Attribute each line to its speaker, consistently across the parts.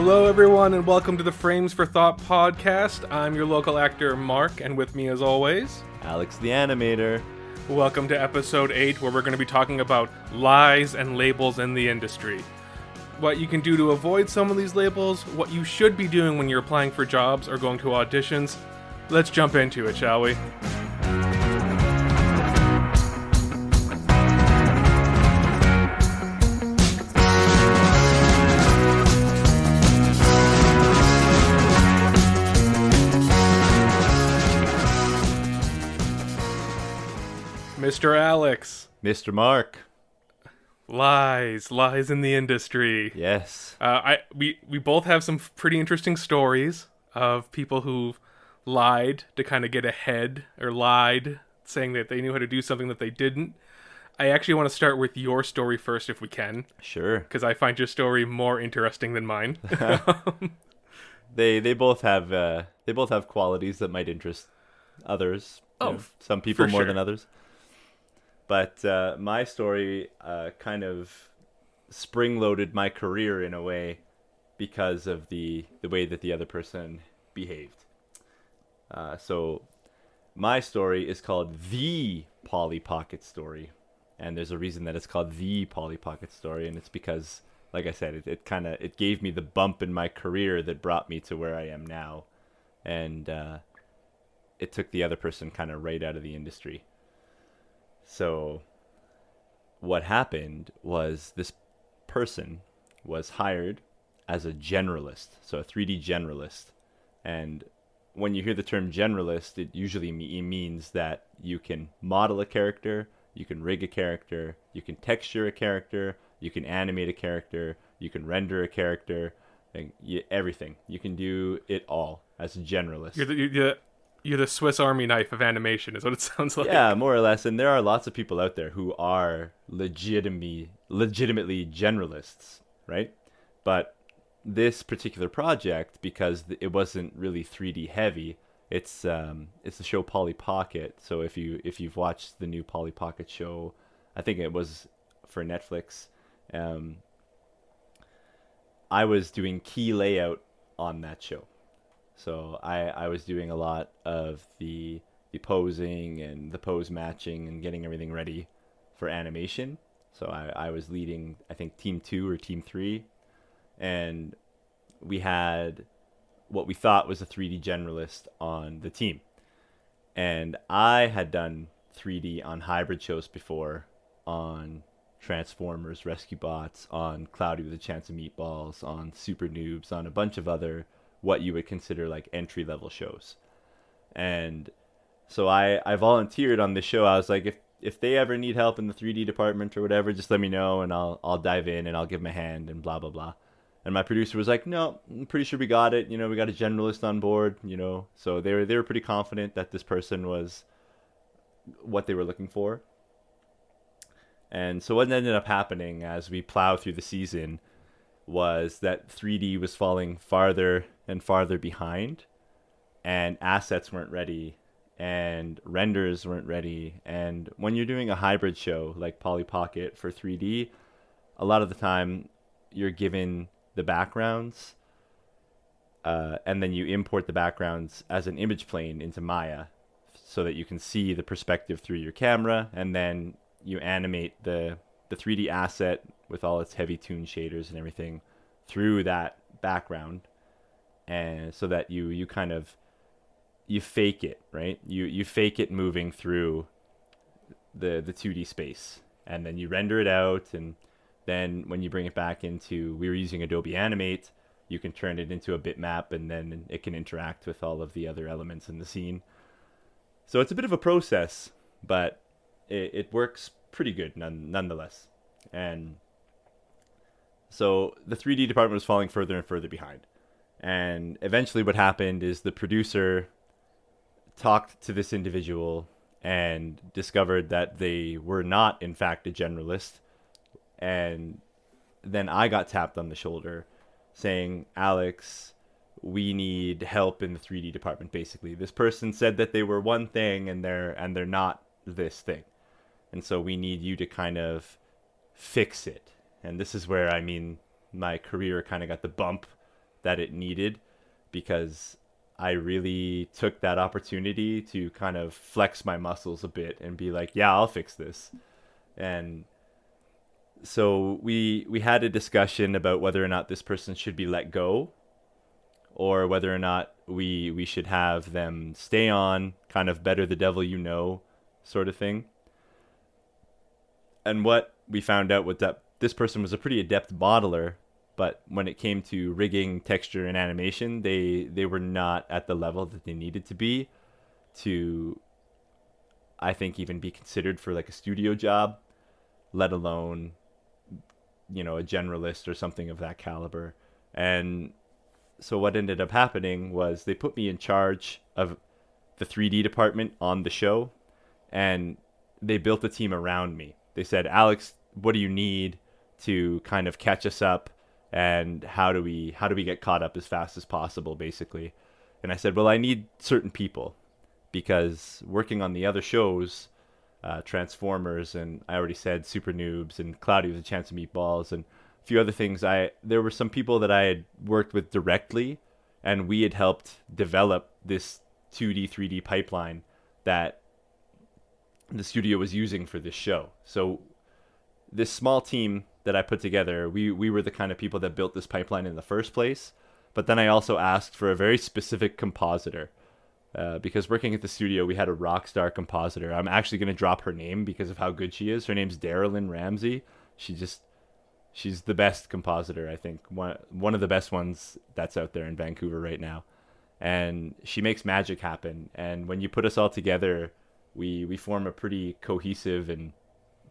Speaker 1: Hello, everyone, and welcome to the Frames for Thought podcast. I'm your local actor, Mark, and with me, as always,
Speaker 2: Alex the Animator.
Speaker 1: Welcome to episode 8, where we're going to be talking about lies and labels in the industry. What you can do to avoid some of these labels, what you should be doing when you're applying for jobs or going to auditions. Let's jump into it, shall we? Mr. Alex.
Speaker 2: Mr. Mark.
Speaker 1: Lies in the industry.
Speaker 2: Yes.
Speaker 1: We both have some pretty interesting stories of people who lied to kind of get ahead, or lied saying that they knew how to do something that they didn't. I actually want to start with your story first, if we can.
Speaker 2: Sure.
Speaker 1: Because I find your story more interesting than mine.
Speaker 2: They both have qualities that might interest others. Some people more than others. But my story kind of spring-loaded my career in a way because of the way that the other person behaved. So my story is called The Polly Pocket Story. And there's a reason that it's called The Polly Pocket Story. And it's because, like I said, it gave me the bump in my career that brought me to where I am now. And it took the other person kind of right out of the industry. So what happened was this person was hired as a generalist, so a 3D generalist. And when you hear the term generalist, it usually means that you can model a character, you can rig a character, you can texture a character, you can animate a character, you can render a character, everything. You can do it all as a generalist.
Speaker 1: You're the Swiss Army knife of animation, is what it sounds like.
Speaker 2: Yeah, more or less. And there are lots of people out there who are legitimately generalists, right? But this particular project, because it wasn't really 3D heavy, it's the show Polly Pocket. So if you've watched the new Polly Pocket show, I think it was for Netflix. I was doing key layout on that show. So I was doing a lot of the posing and the pose matching and getting everything ready for animation. So I was leading, I think, Team 2 or Team 3. And we had what we thought was a 3D generalist on the team. And I had done 3D on hybrid shows before, on Transformers, Rescue Bots, on Cloudy with a Chance of Meatballs, on Super Noobs, on a bunch of other what you would consider like entry-level shows. And so I volunteered on this show. I was like, if they ever need help in the 3D department or whatever, just let me know and I'll dive in and I'll give them a hand and blah, blah, blah. And my producer was like, no, I'm pretty sure we got it. We got a generalist on board, So they were pretty confident that this person was what they were looking for. And so what ended up happening as we plow through the season was that 3D was falling farther and farther behind, and assets weren't ready, and renders weren't ready. And when you're doing a hybrid show like Polly Pocket for 3D, a lot of the time you're given the backgrounds, and then you import the backgrounds as an image plane into Maya so that you can see the perspective through your camera, and then you animate the 3D asset with all its heavy tune shaders and everything through that background, and so that you kind of fake it, right? You fake it moving through the 2D space, and then you render it out, and then when you bring it back into, we were using Adobe Animate, you can turn it into a bitmap, and then it can interact with all of the other elements in the scene. So it's a bit of a process, but it works pretty good nonetheless. And so the 3D department was falling further and further behind. And eventually what happened is the producer talked to this individual and discovered that they were not, in fact, a generalist. And then I got tapped on the shoulder saying, Alex, we need help in the 3D department, basically. This person said that they were one thing and they're not this thing. And so we need you to kind of fix it. And this is where, my career kind of got the bump that it needed, because I really took that opportunity to kind of flex my muscles a bit and be like, yeah, I'll fix this. And so we had a discussion about whether or not this person should be let go, or whether or not we should have them stay on, kind of better the devil you know sort of thing. And what we found out was that this person was a pretty adept modeler, but when it came to rigging, texture, and animation, they were not at the level that they needed to be to, I think, even be considered for like a studio job, let alone, you know, a generalist or something of that caliber. And so what ended up happening was they put me in charge of the 3D department on the show, and they built a team around me. They said, Alex, what do you need to kind of catch us up, and how do we get caught up as fast as possible, basically? And I said, well, I need certain people, because working on the other shows, Transformers, and I already said Super Noobs and Cloudy with a Chance of Meatballs and a few other things, there were some people that I had worked with directly, and we had helped develop this 2D 3D pipeline that the studio was using for this show. So this small team that I put together, we were the kind of people that built this pipeline in the first place. But then I also asked for a very specific compositor, because working at the studio, we had a rock star compositor. I'm actually going to drop her name because of how good she is. Her name's Darylyn Ramsey. She's the best compositor, I think. One of the best ones that's out there in Vancouver right now. And she makes magic happen. And when you put us all together, we form a pretty cohesive and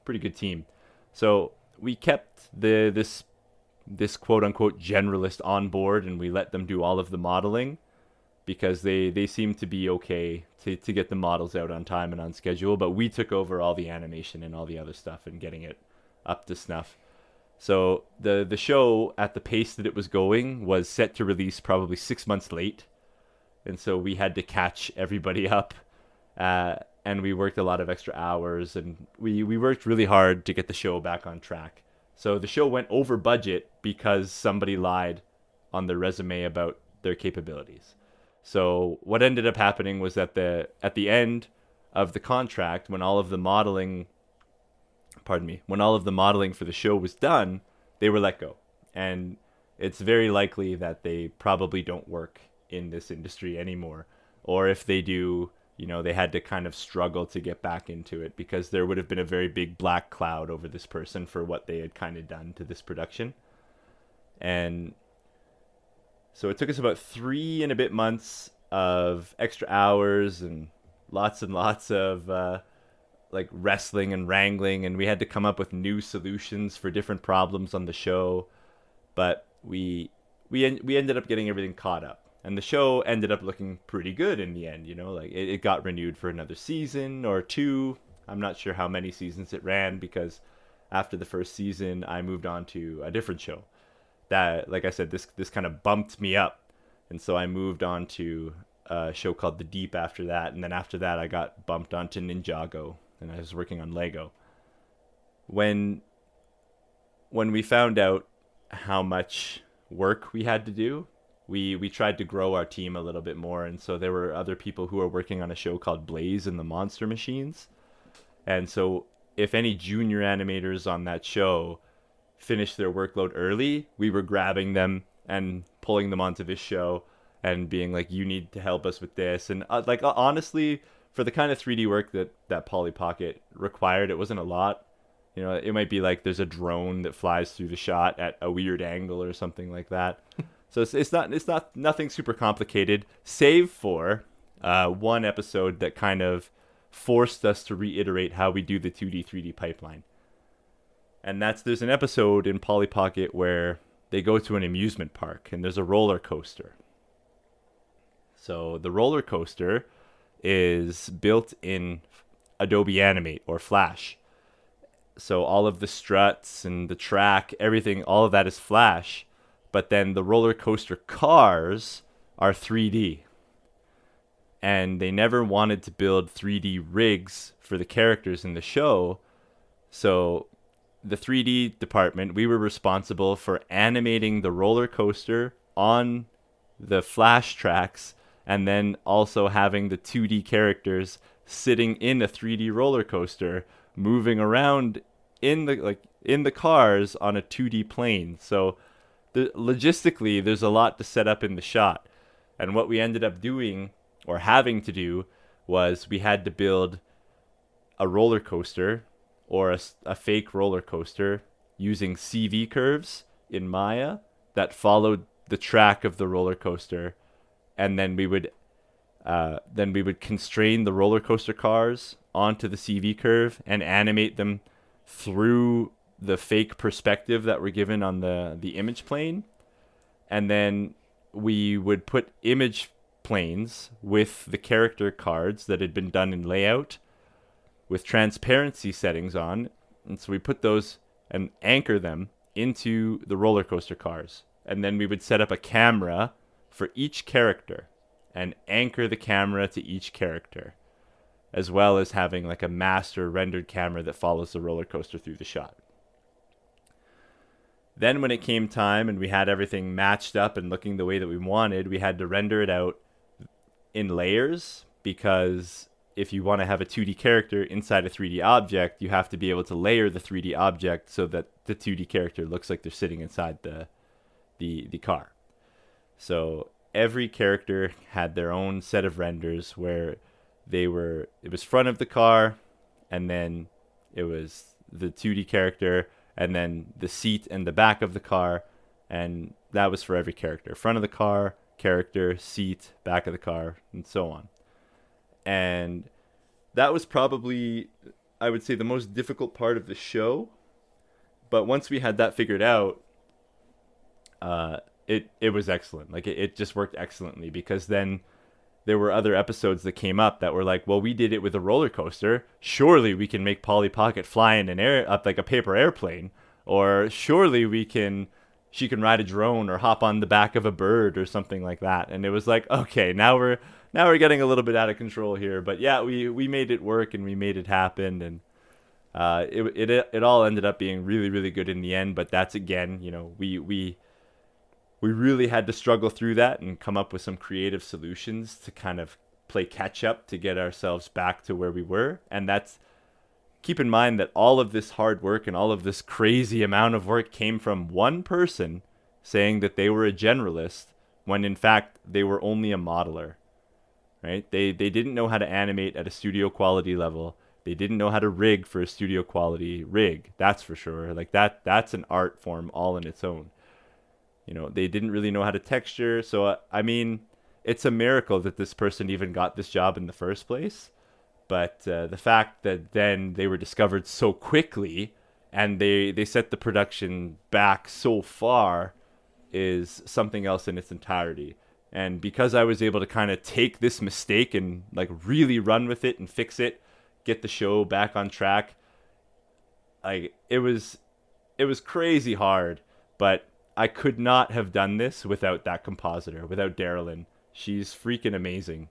Speaker 2: pretty good team. So we kept this quote unquote generalist on board, and we let them do all of the modeling, because they seemed to be okay to get the models out on time and on schedule. But we took over all the animation and all the other stuff and getting it up to snuff. So the show, at the pace that it was going, was set to release probably 6 months late. And so we had to catch everybody up. And we worked a lot of extra hours, and we worked really hard to get the show back on track. So the show went over budget because somebody lied on their resume about their capabilities. So what ended up happening was that at the end of the contract, when all of the modeling for the show was done, they were let go. And it's very likely that they probably don't work in this industry anymore. Or if they do, you know, they had to kind of struggle to get back into it, because there would have been a very big black cloud over this person for what they had kind of done to this production. And so it took us about 3 and a bit months of extra hours and lots of like wrestling and wrangling, and we had to come up with new solutions for different problems on the show. But we ended up getting everything caught up. And the show ended up looking pretty good in the end, you know, like it got renewed for another season or 2. I'm not sure how many seasons it ran, because after the first season, I moved on to a different show that, like I said, this kind of bumped me up. And so I moved on to a show called The Deep after that. And then after that, I got bumped onto Ninjago, and I was working on Lego. When we found out how much work we had to do, we tried to grow our team a little bit more. And so there were other people who were working on a show called Blaze and the Monster Machines. And so if any junior animators on that show finished their workload early, we were grabbing them and pulling them onto this show and being like, you need to help us with this. And honestly, for the kind of 3D work that Polly Pocket required, it wasn't a lot. You know, it might be like there's a drone that flies through the shot at a weird angle or something like that. So it's not nothing super complicated, save for one episode that kind of forced us to reiterate how we do the 2D 3D pipeline. And there's an episode in Polly Pocket where they go to an amusement park, and there's a roller coaster. So the roller coaster is built in Adobe Animate or Flash. So all of the struts and the track, everything, all of that is Flash. But then the roller coaster cars are 3D. And they never wanted to build 3D rigs for the characters in the show. So the 3D department, we were responsible for animating the roller coaster on the flash tracks, and then also having the 2D characters sitting in a 3D roller coaster moving around in the cars on a 2D plane. So logistically, there's a lot to set up in the shot. And what we ended up doing, or having to do, was we had to build a roller coaster, or a fake roller coaster, using CV curves in Maya that followed the track of the roller coaster, and then we would constrain the roller coaster cars onto the CV curve and animate them through the fake perspective that we're given on the image plane. And then we would put image planes with the character cards that had been done in layout with transparency settings on. And so we put those and anchor them into the roller coaster cars. And then we would set up a camera for each character and anchor the camera to each character, as well as having like a master rendered camera that follows the roller coaster through the shot. Then when it came time and we had everything matched up and looking the way that we wanted, we had to render it out in layers, because if you want to have a 2D character inside a 3D object, you have to be able to layer the 3D object so that the 2D character looks like they're sitting inside the car. So every character had their own set of renders where it was front of the car, and then it was the 2D character, and then the seat and the back of the car, and that was for every character. Front of the car, character, seat, back of the car, and so on. And that was probably, I would say, the most difficult part of the show. But once we had that figured out, it was excellent. Like it just worked excellently, because then there were other episodes that came up that were like, well, we did it with a roller coaster. Surely we can make Polly Pocket fly in an air up like a paper airplane, or surely she can ride a drone or hop on the back of a bird or something like that. And it was like, okay, now we're getting a little bit out of control here. But yeah, we made it work and we made it happen, and it all ended up being really, really good in the end. But that's, again, we really had to struggle through that and come up with some creative solutions to kind of play catch up to get ourselves back to where we were. And keep in mind that all of this hard work and all of this crazy amount of work came from one person saying that they were a generalist, when in fact they were only a modeler, right? They didn't know how to animate at a studio quality level. They didn't know how to rig for a studio quality rig. That's for sure. Like that's an art form all in its own. They didn't really know how to texture. So, I mean, it's a miracle that this person even got this job in the first place. But the fact that then they were discovered so quickly and they set the production back so far is something else in its entirety. And because I was able to kind of take this mistake and like really run with it and fix it, get the show back on track, it was crazy hard, but I could not have done this without that compositor, without Darylyn. She's freaking amazing.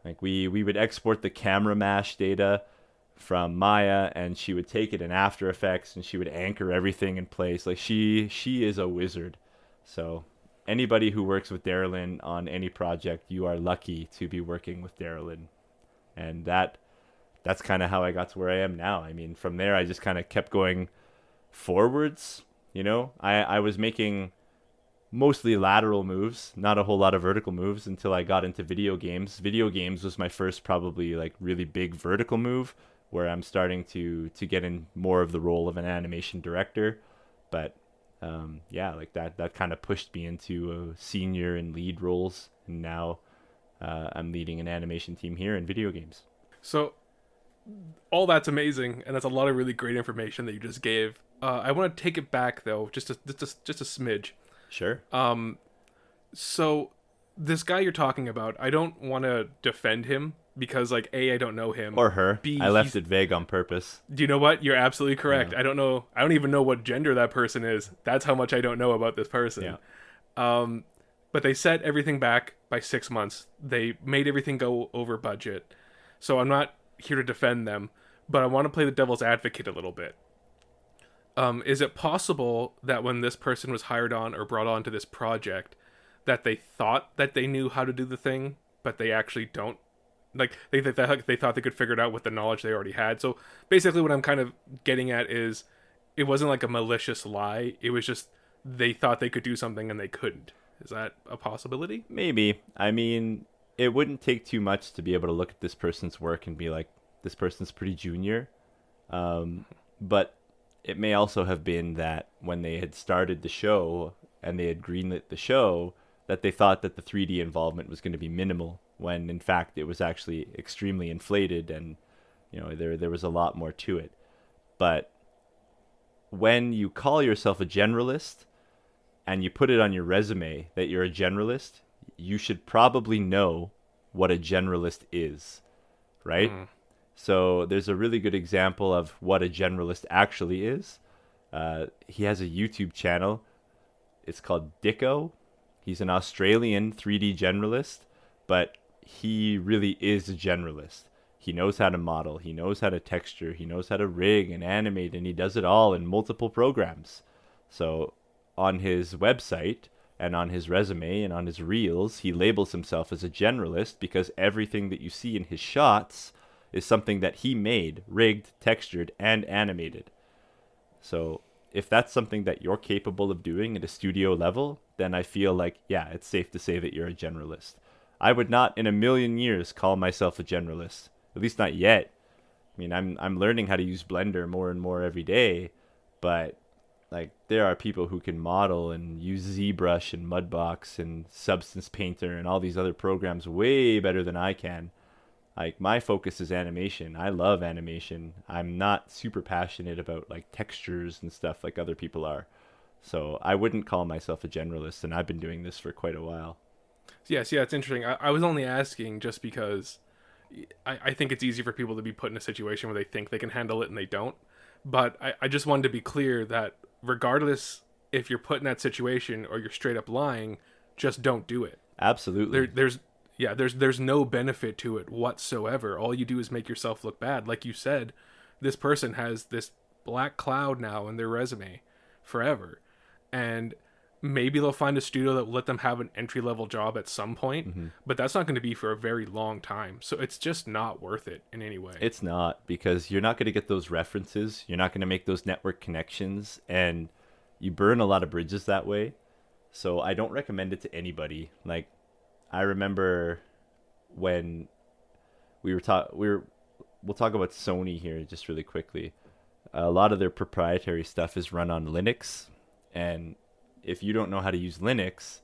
Speaker 2: Like we would export the camera mesh data from Maya, and she would take it in After Effects and she would anchor everything in place. Like she is a wizard. So anybody who works with Darylyn on any project, you are lucky to be working with Darylyn. And that's kind of how I got to where I am now. I mean, from there I just kind of kept going forwards. I was making mostly lateral moves, not a whole lot of vertical moves, until I got into video games. Video games was my first probably like really big vertical move, where I'm starting to get in more of the role of an animation director. But like that kind of pushed me into senior and lead roles, and now I'm leading an animation team here in video games.
Speaker 1: So all that's amazing, and that's a lot of really great information that you just gave. I want to take it back though, just a smidge.
Speaker 2: Sure.
Speaker 1: So this guy you're talking about, I don't want to defend him because, like, A, I don't know him,
Speaker 2: or her.
Speaker 1: B,
Speaker 2: I left it vague on purpose.
Speaker 1: Do you know what? You're absolutely correct.
Speaker 2: Yeah.
Speaker 1: I don't even know what gender that person is. That's how much I don't know about this person.
Speaker 2: Yeah.
Speaker 1: But they set everything back by 6 months. They made everything go over budget. So I'm not here to defend them, but I want to play the devil's advocate a little bit. Is it possible that when this person was hired on or brought on to this project, that they thought that they knew how to do the thing, but they actually don't. Like they thought they could figure it out with the knowledge they already had. So basically, what I'm kind of getting at is, it wasn't like a malicious lie. It was just they thought they could do something and they couldn't. Is that a possibility?
Speaker 2: Maybe. I mean, it wouldn't take too much to be able to look at this person's work and be like, this person's pretty junior. But it may also have been that when they had started the show and they had greenlit the show, that they thought that the 3D involvement was going to be minimal, when in fact it was actually extremely inflated, and there was a lot more to it. But when you call yourself a generalist and you put it on your resume that you're a generalist, you should probably know what a generalist is, right? So there's a really good example of what a generalist actually is. He has a YouTube channel. It's called Dicko. He's an Australian 3D generalist, but he really is a generalist. He knows how to model, he knows how to texture, he knows how to rig and animate, and he does it all in multiple programs. So on his website and on his resume and on his reels, he labels himself as a generalist because everything that you see in his shots is something that he made, rigged, textured, and animated. So if that's something that you're capable of doing at a studio level, then I feel like, yeah, it's safe to say that you're a generalist. I would not in a million years call myself a generalist, at least not yet. I mean, I'm learning how to use Blender more and more every day, but like there are people who can model and use ZBrush and Mudbox and Substance Painter and all these other programs way better than I can. Like my focus is animation. I love animation. I'm not super passionate about like textures and stuff like other people are. So I wouldn't call myself a generalist, and I've been doing this for quite a while.
Speaker 1: Yes, yeah, it's interesting. I was only asking just because I think it's easy for people to be put in a situation where they think they can handle it and they don't. But I just wanted to be clear that regardless if you're put in that situation or you're straight up lying, just don't do it.
Speaker 2: Absolutely.
Speaker 1: There's no benefit to it whatsoever. All you do is make yourself look bad. Like you said, this person has this black cloud now in their resume forever. And maybe they'll find a studio that will let them have an entry-level job at some point, but that's not going to be for a very long time. So it's just not worth it in any way.
Speaker 2: It's not, because you're not going to get those references. You're not going to make those network connections, and you burn a lot of bridges that way. So I don't recommend it to anybody. Like, I remember when we'll talk about Sony here just really quickly. A lot of their proprietary stuff is run on Linux, and if you don't know how to use Linux,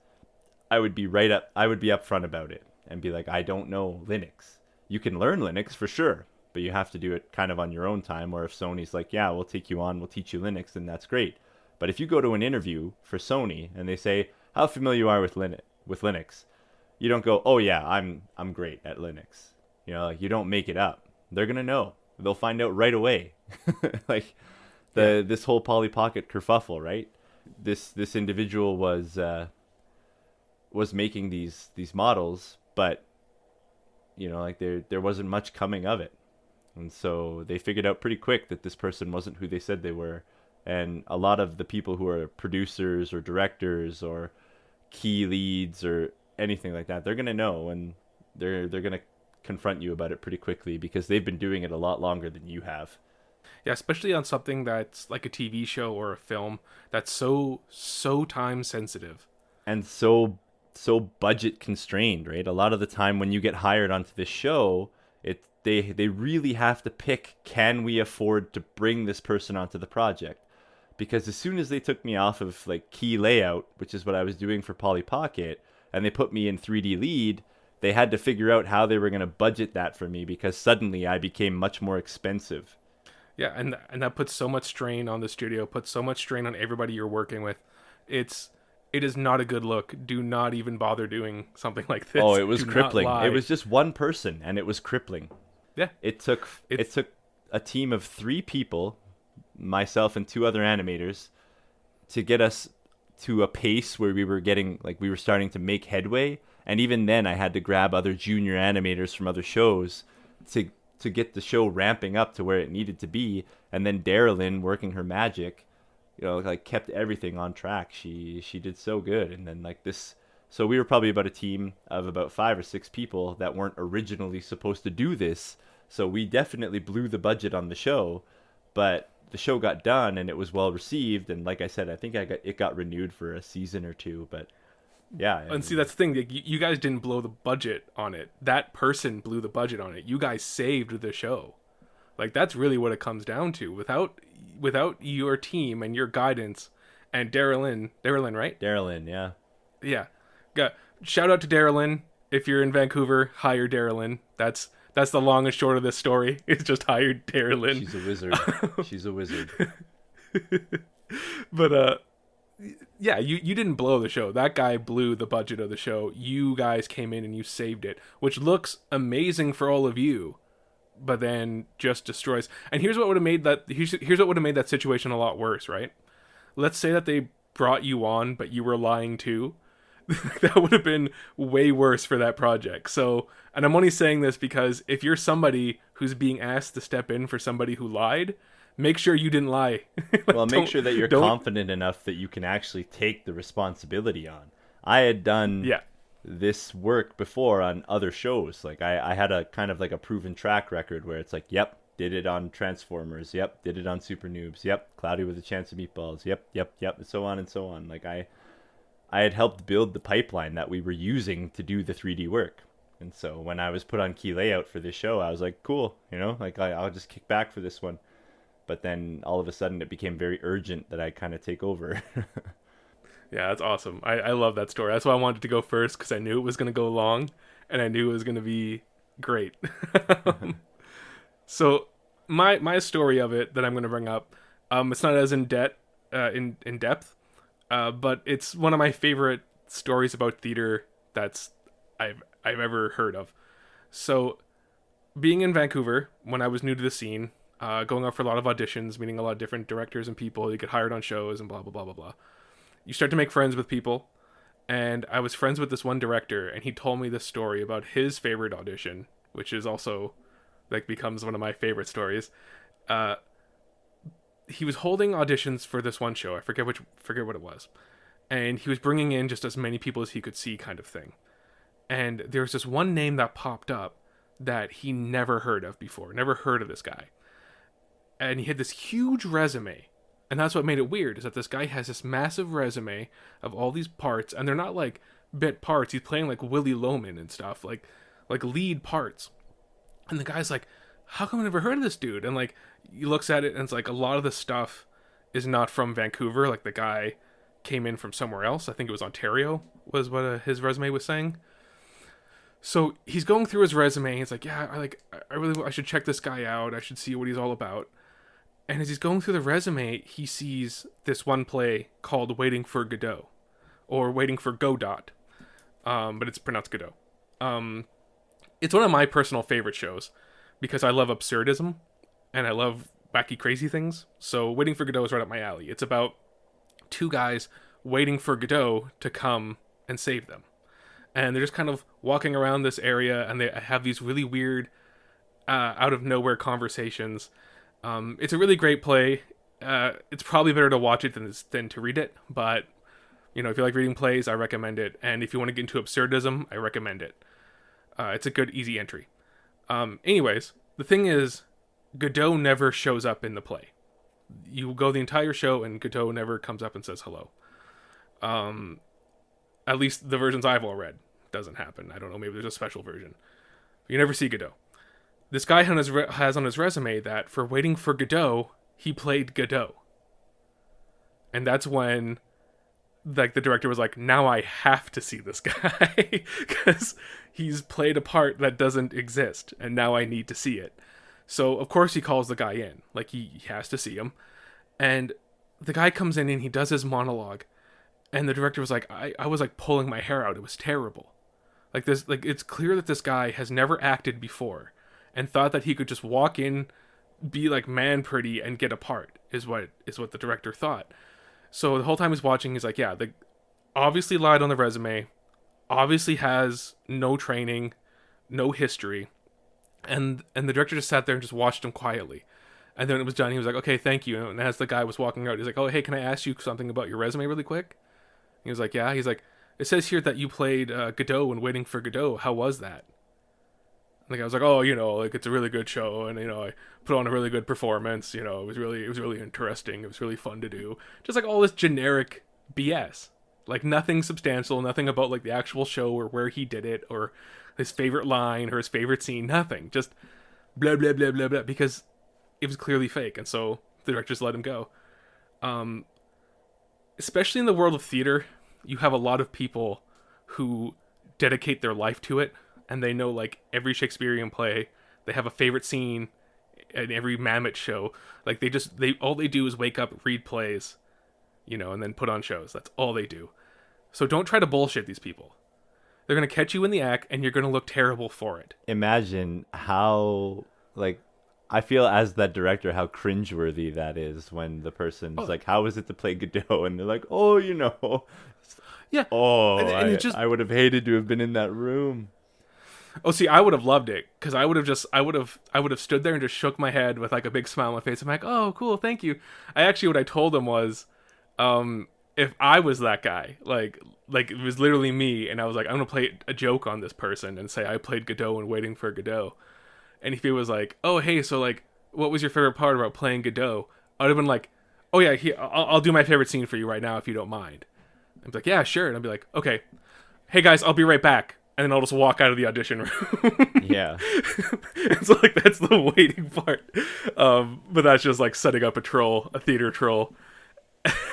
Speaker 2: I would be upfront about it and be like, I don't know Linux. You can learn Linux for sure, but you have to do it kind of on your own time. Or if Sony's like, yeah, we'll take you on, we'll teach you Linux, then that's great. But if you go to an interview for Sony and they say, how familiar you are with Linux, you don't go, oh yeah, I'm great at Linux. Like, you don't make it up. They're gonna know. They'll find out right away. Like this whole Polly Pocket kerfuffle, right? This individual was making these models, but like there wasn't much coming of it, and so they figured out pretty quick that this person wasn't who they said they were. And a lot of the people who are producers or directors or key leads or anything like that, they're gonna know, and they're gonna confront you about it pretty quickly because they've been doing it a lot longer than you have.
Speaker 1: Yeah, especially on something that's like a TV show or a film that's so time sensitive
Speaker 2: and so budget constrained, right? A lot of the time when you get hired onto this show, they really have to pick, can we afford to bring this person onto the project? Because as soon as they took me off of like key layout, which is what I was doing for Polly Pocket, and they put me in 3D lead, they had to figure out how they were going to budget that for me, because suddenly I became much more expensive.
Speaker 1: Yeah, and that puts so much strain on the studio, puts so much strain on everybody you're working with. It is not a good look. Do not even bother doing something like this.
Speaker 2: Oh, it was crippling. It was just one person, and it was crippling.
Speaker 1: Yeah.
Speaker 2: It took a team of 3 people, myself and 2 other animators, to get us to a pace where we were starting to make headway. And even then I had to grab other junior animators from other shows to get the show ramping up to where it needed to be. And then Darylyn, working her magic, like kept everything on track. She did so good. And then like this So we were probably about a team of about 5 or 6 people that weren't originally supposed to do this. So we definitely blew the budget on the show, but the show got done and it was well received. And like I said, I think it got renewed for a season or two. But yeah, I
Speaker 1: And see,
Speaker 2: mean,
Speaker 1: that's the thing. Like, you guys didn't blow the budget on it. That person blew the budget on it. You guys saved the show. Like, that's really what it comes down to. Without your team and your guidance and Darylyn, right?
Speaker 2: Darylyn, yeah.
Speaker 1: Yeah. Shout out to Darylyn. If you're in Vancouver, hire Darylyn. That's the long and short of this story. It's just hired Darylyn.
Speaker 2: She's a wizard. She's a wizard.
Speaker 1: But yeah, you didn't blow the show. That guy blew the budget of the show. You guys came in and you saved it, which looks amazing for all of you, but then just destroys. And here's what would have made that situation a lot worse, right? Let's say that they brought you on, but you were lying too. That would have been way worse for that project. So, and I'm only saying this because if you're somebody who's being asked to step in for somebody who lied, make sure you didn't lie.
Speaker 2: Well, make sure that you're confident enough that you can actually take the responsibility on. I had done this work before on other shows. Like I had a kind of like a proven track record where it's like, yep, did it on Transformers. Yep, did it on Super Noobs. Yep, Cloudy with a Chance of Meatballs. Yep, and so on and so on. Like I had helped build the pipeline that we were using to do the 3D work. And so when I was put on key layout for this show, I was like, cool, like I'll just kick back for this one. But then all of a sudden it became very urgent that I kind of take over.
Speaker 1: Yeah, that's awesome. I love that story. That's why I wanted to go first, because I knew it was going to go long and I knew it was going to be great. So my story of it that I'm going to bring up, it's not as in depth, but it's one of my favorite stories about theater I've ever heard of. So, being in Vancouver when I was new to the scene, going out for a lot of auditions, meeting a lot of different directors and people, you get hired on shows and blah blah blah blah blah. You start to make friends with people, and I was friends with this one director, and he told me this story about his favorite audition, which is also like becomes one of my favorite stories. He was holding auditions for this one show. I forget what it was. And he was bringing in just as many people as he could see, kind of thing. And there was this one name that popped up that he never heard of before. Never heard of this guy. And he had this huge resume. And that's what made it weird, is that this guy has this massive resume of all these parts, and they're not like bit parts. He's playing like Willy Loman and stuff, like lead parts. And the guy's like, how come I never heard of this dude? And like, he looks at it and it's like a lot of the stuff is not from Vancouver. Like the guy came in from somewhere else. I think it was Ontario was what his resume was saying. So he's going through his resume. He's like, yeah, I should check this guy out. I should see what he's all about. And as he's going through the resume, he sees this one play called Waiting for Godot, or Waiting for Godot. But it's pronounced Godot. It's one of my personal favorite shows because I love absurdism and I love wacky, crazy things. So Waiting for Godot is right up my alley. It's about two guys waiting for Godot to come and save them. And they're just kind of walking around this area and they have these really weird, out of nowhere conversations. It's a really great play. It's probably better to watch it than to read it. But, if you like reading plays, I recommend it. And if you want to get into absurdism, I recommend it. It's a good, easy entry. Anyways, the thing is, Godot never shows up in the play. You go the entire show and Godot never comes up and says hello. At least the versions I've all read doesn't happen. I don't know, maybe there's a special version. You never see Godot. This guy has on his resume that for Waiting for Godot, he played Godot. And that's when the director was like, now I have to see this guy because he's played a part that doesn't exist and now I need to see it. So of course he calls the guy in, like he has to see him. And the guy comes in and he does his monologue and the director was like, I was like pulling my hair out. It was terrible. It's clear that this guy has never acted before and thought that he could just walk in, be like man pretty and get a part is what the director thought. So the whole time he's watching, he's like, yeah, obviously lied on the resume, obviously has no training, no history. And the director just sat there and just watched him quietly. And then it was done. He was like, okay, thank you. And as the guy was walking out, he's like, oh, hey, can I ask you something about your resume really quick? He was like, yeah. He's like, it says here that you played Godot and Waiting for Godot. How was that? Like I was like, oh, like it's a really good show, and I put on a really good performance. It was really interesting. It was really fun to do. Just like all this generic BS, like nothing substantial, nothing about like the actual show or where he did it or his favorite line or his favorite scene. Nothing, just blah blah blah blah blah, because it was clearly fake, and so the directors let him go. Especially in the world of theater, you have a lot of people who dedicate their life to it, and they know like every Shakespearean play. They have a favorite scene in every Mammoth show. Like they all they do is wake up, read plays, and then put on shows. That's all they do. So don't try to bullshit these people. They're gonna catch you in the act, and you're gonna look terrible for it.
Speaker 2: Imagine how, like, I feel as that director how cringeworthy that is when the person's like, "How is it to play Godot?" And they're like, "Oh,
Speaker 1: Yeah.
Speaker 2: Oh,
Speaker 1: and
Speaker 2: I would have hated to have been in that room.
Speaker 1: Oh, see, I would have loved it, because I would have stood there and just shook my head with like a big smile on my face. I'm like, oh, cool, thank you. What I told him was, if I was that guy, like it was literally me, and I was like, I'm gonna play a joke on this person and say I played Godot and Waiting for Godot, and if he was like, oh, hey, so like, what was your favorite part about playing Godot? I'd have been like, oh yeah, I'll do my favorite scene for you right now if you don't mind. I'd be like, yeah, sure, and I'd be like, okay, hey guys, I'll be right back. And then I'll just walk out of the audition room.
Speaker 2: Yeah.
Speaker 1: And so like that's the waiting part. But that's just like setting up a theater troll.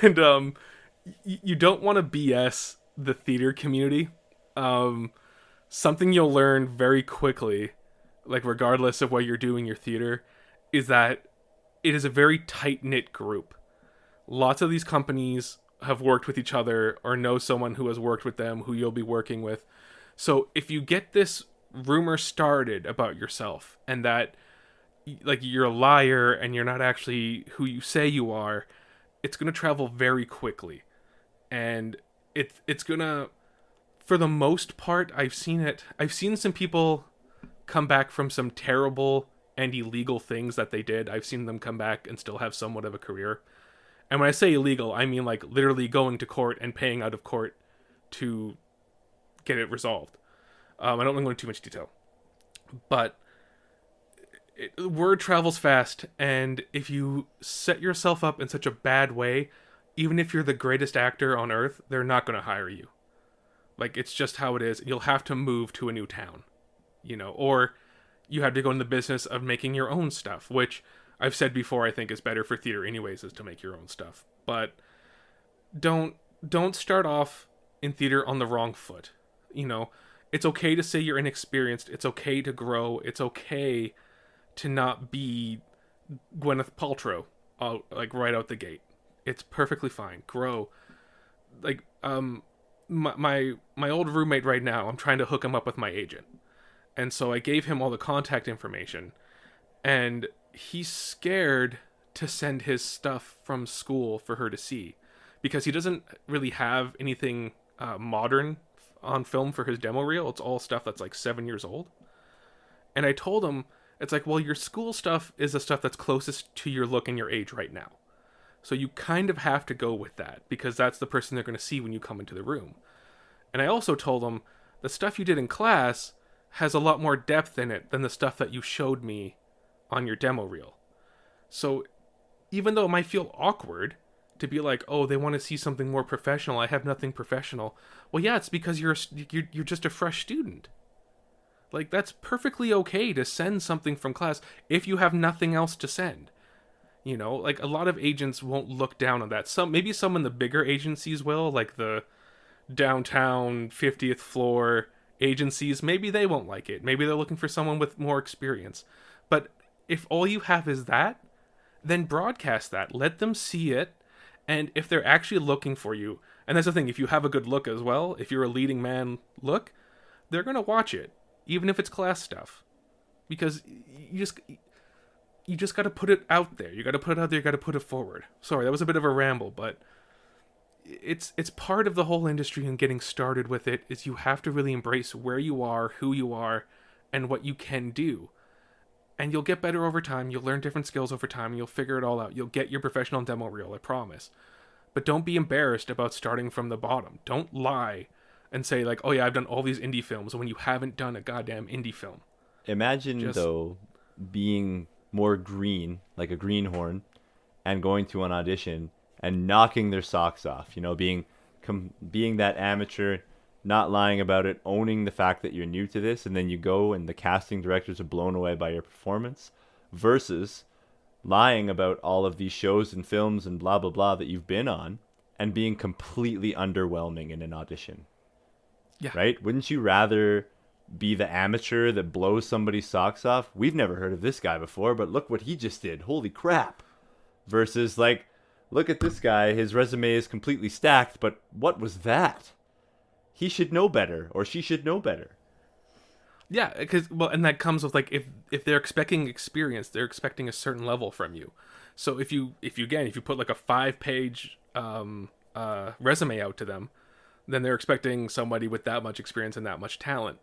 Speaker 1: And you don't want to BS the theater community. Something you'll learn very quickly, like regardless of what you're doing your theater, is that it is a very tight-knit group. Lots of these companies have worked with each other or know someone who has worked with them who you'll be working with. So if you get this rumor started about yourself and that like you're a liar and you're not actually who you say you are, it's going to travel very quickly. And it's going to, for the most part, I've seen some people come back from some terrible and illegal things that they did. I've seen them come back and still have somewhat of a career. And when I say illegal, I mean like literally going to court and paying out of court to get it resolved. I don't want to go into too much detail, but word travels fast, and if you set yourself up in such a bad way, even if you're the greatest actor on earth, they're not going to hire you. Like, it's just how it is. You'll have to move to a new town, or you have to go in the business of making your own stuff, which I've said before I think is better for theater anyways, is to make your own stuff. But don't start off in theater on the wrong foot. It's okay to say you're inexperienced. It's okay to grow. It's okay to not be Gwyneth Paltrow, like right out the gate. It's perfectly fine. Grow. Like, my old roommate right now, I'm trying to hook him up with my agent. And so I gave him all the contact information, and he's scared to send his stuff from school for her to see, because he doesn't really have anything modern on film for his demo reel. It's all stuff that's like 7 years old. And I told him, it's like, well, your school stuff is the stuff that's closest to your look and your age right now. So you kind of have to go with that, because that's the person they're going to see when you come into the room. And I also told him, the stuff you did in class has a lot more depth in it than the stuff that you showed me on your demo reel. So even though it might feel awkward to be like, oh, they want to see something more professional, I have nothing professional. Well, yeah, it's because you're just a fresh student. Like, that's perfectly okay to send something from class if you have nothing else to send. Like, a lot of agents won't look down on that. Maybe some in the bigger agencies will, like the downtown 50th floor agencies. Maybe they won't like it. Maybe they're looking for someone with more experience. But if all you have is that, then broadcast that. Let them see it. And if they're actually looking for you, and that's the thing, if you have a good look as well, if you're a leading man look, they're going to watch it, even if it's class stuff. Because you just got to put it out there. You got to put it out there, you got to put it forward. Sorry, that was a bit of a ramble, but it's part of the whole industry and getting started with it is you have to really embrace where you are, who you are, and what you can do. And you'll get better over time. You'll learn different skills over time. You'll figure it all out. You'll get your professional demo reel, I promise. But don't be embarrassed about starting from the bottom. Don't lie and say like, oh yeah, I've done all these indie films when you haven't done a goddamn indie film.
Speaker 2: Imagine
Speaker 1: Just
Speaker 2: though being more green, like a greenhorn, and going to an audition and knocking their socks off. You know, being that amateur, not lying about it, owning the fact that you're new to this, and then you go and the casting directors are blown away by your performance, versus lying about all of these shows and films and blah blah blah that you've been on and being completely underwhelming in an audition.
Speaker 1: yeah,
Speaker 2: Right? Wouldn't you rather be the amateur that blows somebody's socks off? We've never heard of this guy before, but look what he just did. Holy crap. Versus like, look at this guy. His resume is completely stacked, but what was that? He should know better, or she should know better.
Speaker 1: yeah, because well, and that comes with like if they're expecting experience, they're expecting a certain level from you. So if you put like a 5-page resume out to them, then they're expecting somebody with that much experience and that much talent.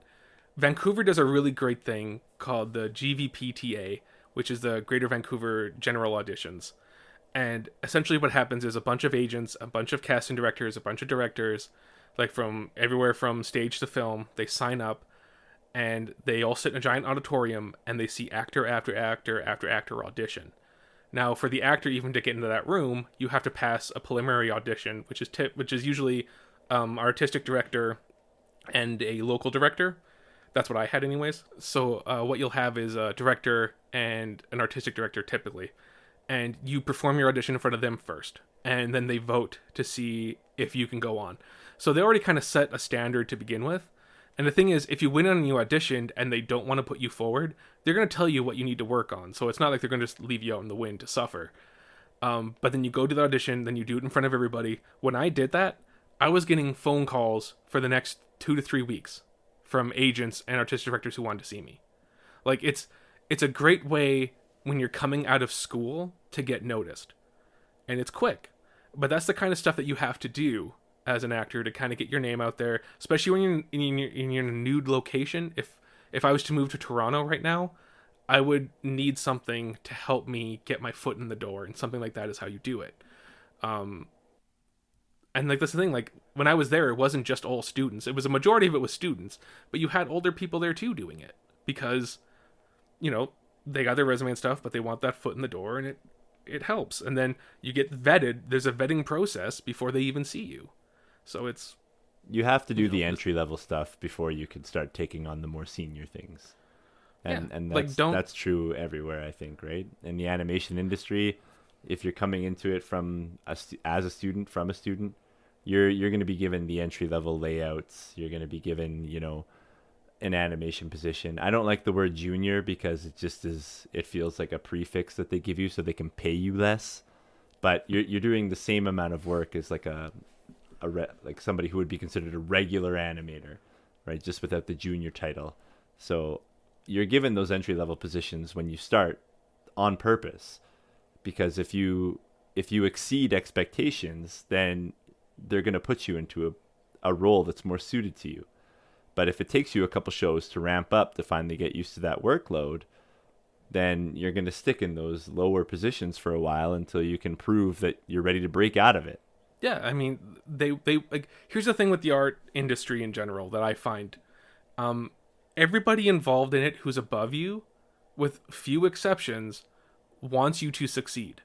Speaker 1: Vancouver does a really great thing called the GVPTA, which is the Greater Vancouver General Auditions. And essentially what happens is a bunch of agents, a bunch of casting directors, a bunch of directors, like from everywhere from stage to film, they sign up and they all sit in a giant auditorium and they see actor after actor after actor audition. Now, for the actor even to get into that room, you have to pass a preliminary audition, which is usually artistic director and a local director. That's what I had anyways. So what you'll have is a director and an artistic director typically. And you perform your audition in front of them first. And then they vote to see if you can go on. So they already kind of set a standard to begin with. And the thing is, if you win and you auditioned and they don't want to put you forward, they're going to tell you what you need to work on. So it's not like they're going to just leave you out in the wind to suffer. But then you go to the audition, then you do it in front of everybody. When I did that, I was getting phone calls for the next 2 to 3 weeks from agents and artistic directors who wanted to see me. Like it's a great way when you're coming out of school to get noticed. And it's quick. But that's the kind of stuff that you have to do as an actor to kind of get your name out there, especially when you're in a nude location. If I was to move to Toronto right now, I would need something to help me get my foot in the door, and something like that is how you do it. And like that's the thing, like when I was there, it wasn't just all students. It was a majority of it was students, but you had older people there too doing it because, you know, they got their resume and stuff, but they want that foot in the door, and it helps. And then you get vetted. There's a vetting process before they even see you. So it's...
Speaker 2: You have to do the entry-level stuff before you can start taking on the more senior things. And that's true everywhere, I think, right? In the animation industry, if you're coming into it as a student, from a student, you're going to be given the entry-level layouts. You're going to be given, you know, an animation position. I don't like the word junior because it feels like a prefix that they give you so they can pay you less. But you're doing the same amount of work as like like somebody who would be considered a regular animator, right? Just without the junior title. So you're given those entry level positions when you start on purpose, because if you exceed expectations, then they're going to put you into a role that's more suited to you. But if it takes you a couple shows to ramp up to finally get used to that workload, then you're going to stick in those lower positions for a while until you can prove that you're ready to break out of it.
Speaker 1: Yeah, I mean, they like, here's the thing with the art industry in general that I find. Everybody involved in it who's above you, with few exceptions, wants you to succeed.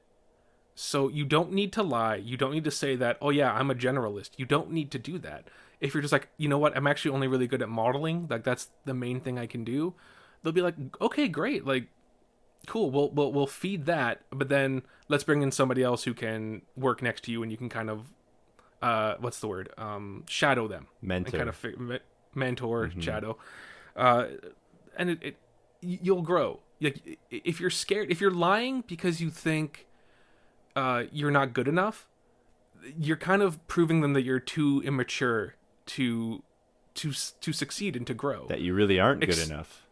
Speaker 1: So you don't need to lie. You don't need to say that, oh yeah, I'm a generalist. You don't need to do that. If you're just like, you know what, I'm actually only really good at modeling, like that's the main thing I can do, they'll be like, okay, great, like, cool, we'll feed that, but then let's bring in somebody else who can work next to you and you can kind of, what's the word, shadow them.
Speaker 2: Mentor.
Speaker 1: And kind of mentor, shadow. And you'll grow. Like, if you're scared, if you're lying because you think you're not good enough, you're kind of proving them that you're too immature to succeed and to grow.
Speaker 2: That you really aren't good enough.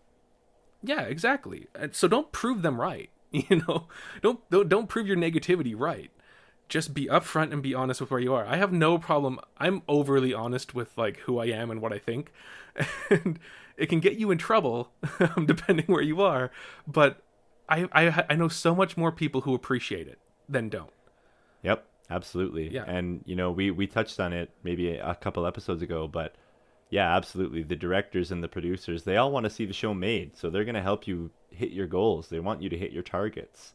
Speaker 1: Yeah, exactly. And so don't prove them right. You know, don't prove your negativity right. Just be upfront and be honest with where you are. I have no problem. I'm overly honest with like who I am and what I think, and it can get you in trouble depending where you are. But I know so much more people who appreciate it than don't.
Speaker 2: Yep, absolutely.
Speaker 1: Yeah.
Speaker 2: And you know, we touched on it maybe a couple episodes ago, but Yeah, absolutely. The directors and the producers, they all want to see the show made, so they're going to help you hit your goals. They want you to hit your targets,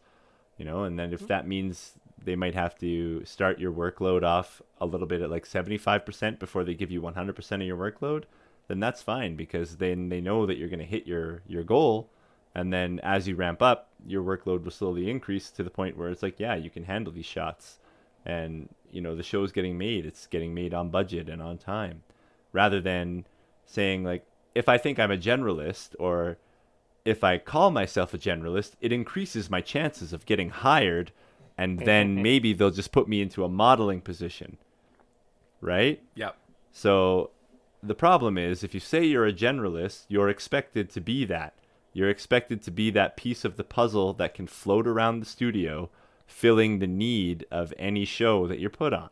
Speaker 2: and then if that means they might have to start your workload off a little bit at like 75% before they give you 100% of your workload, then that's fine because then they know that you're going to hit your goal, and then as you ramp up, your workload will slowly increase to the point where it's like, yeah, you can handle these shots. And, the show's getting made. It's getting made on budget and on time, rather than saying like, if I think I'm a generalist, or if I call myself a generalist, it increases my chances of getting hired, and then maybe they'll just put me into a modeling position, right?
Speaker 1: Yep.
Speaker 2: So the problem is, if you say you're a generalist, you're expected to be that. You're expected to be that piece of the puzzle that can float around the studio, filling the need of any show that you're put on.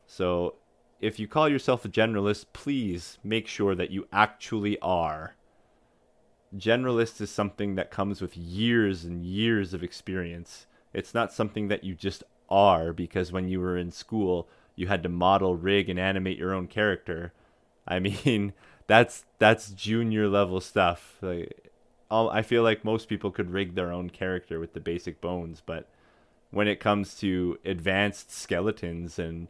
Speaker 2: So if you call yourself a generalist, please make sure that you actually are. Generalist is something that comes with years and years of experience. It's not something that you just are because when you were in school, you had to model, rig, and animate your own character. I mean, that's junior level stuff. Like, I feel like most people could rig their own character with the basic bones, but when it comes to advanced skeletons and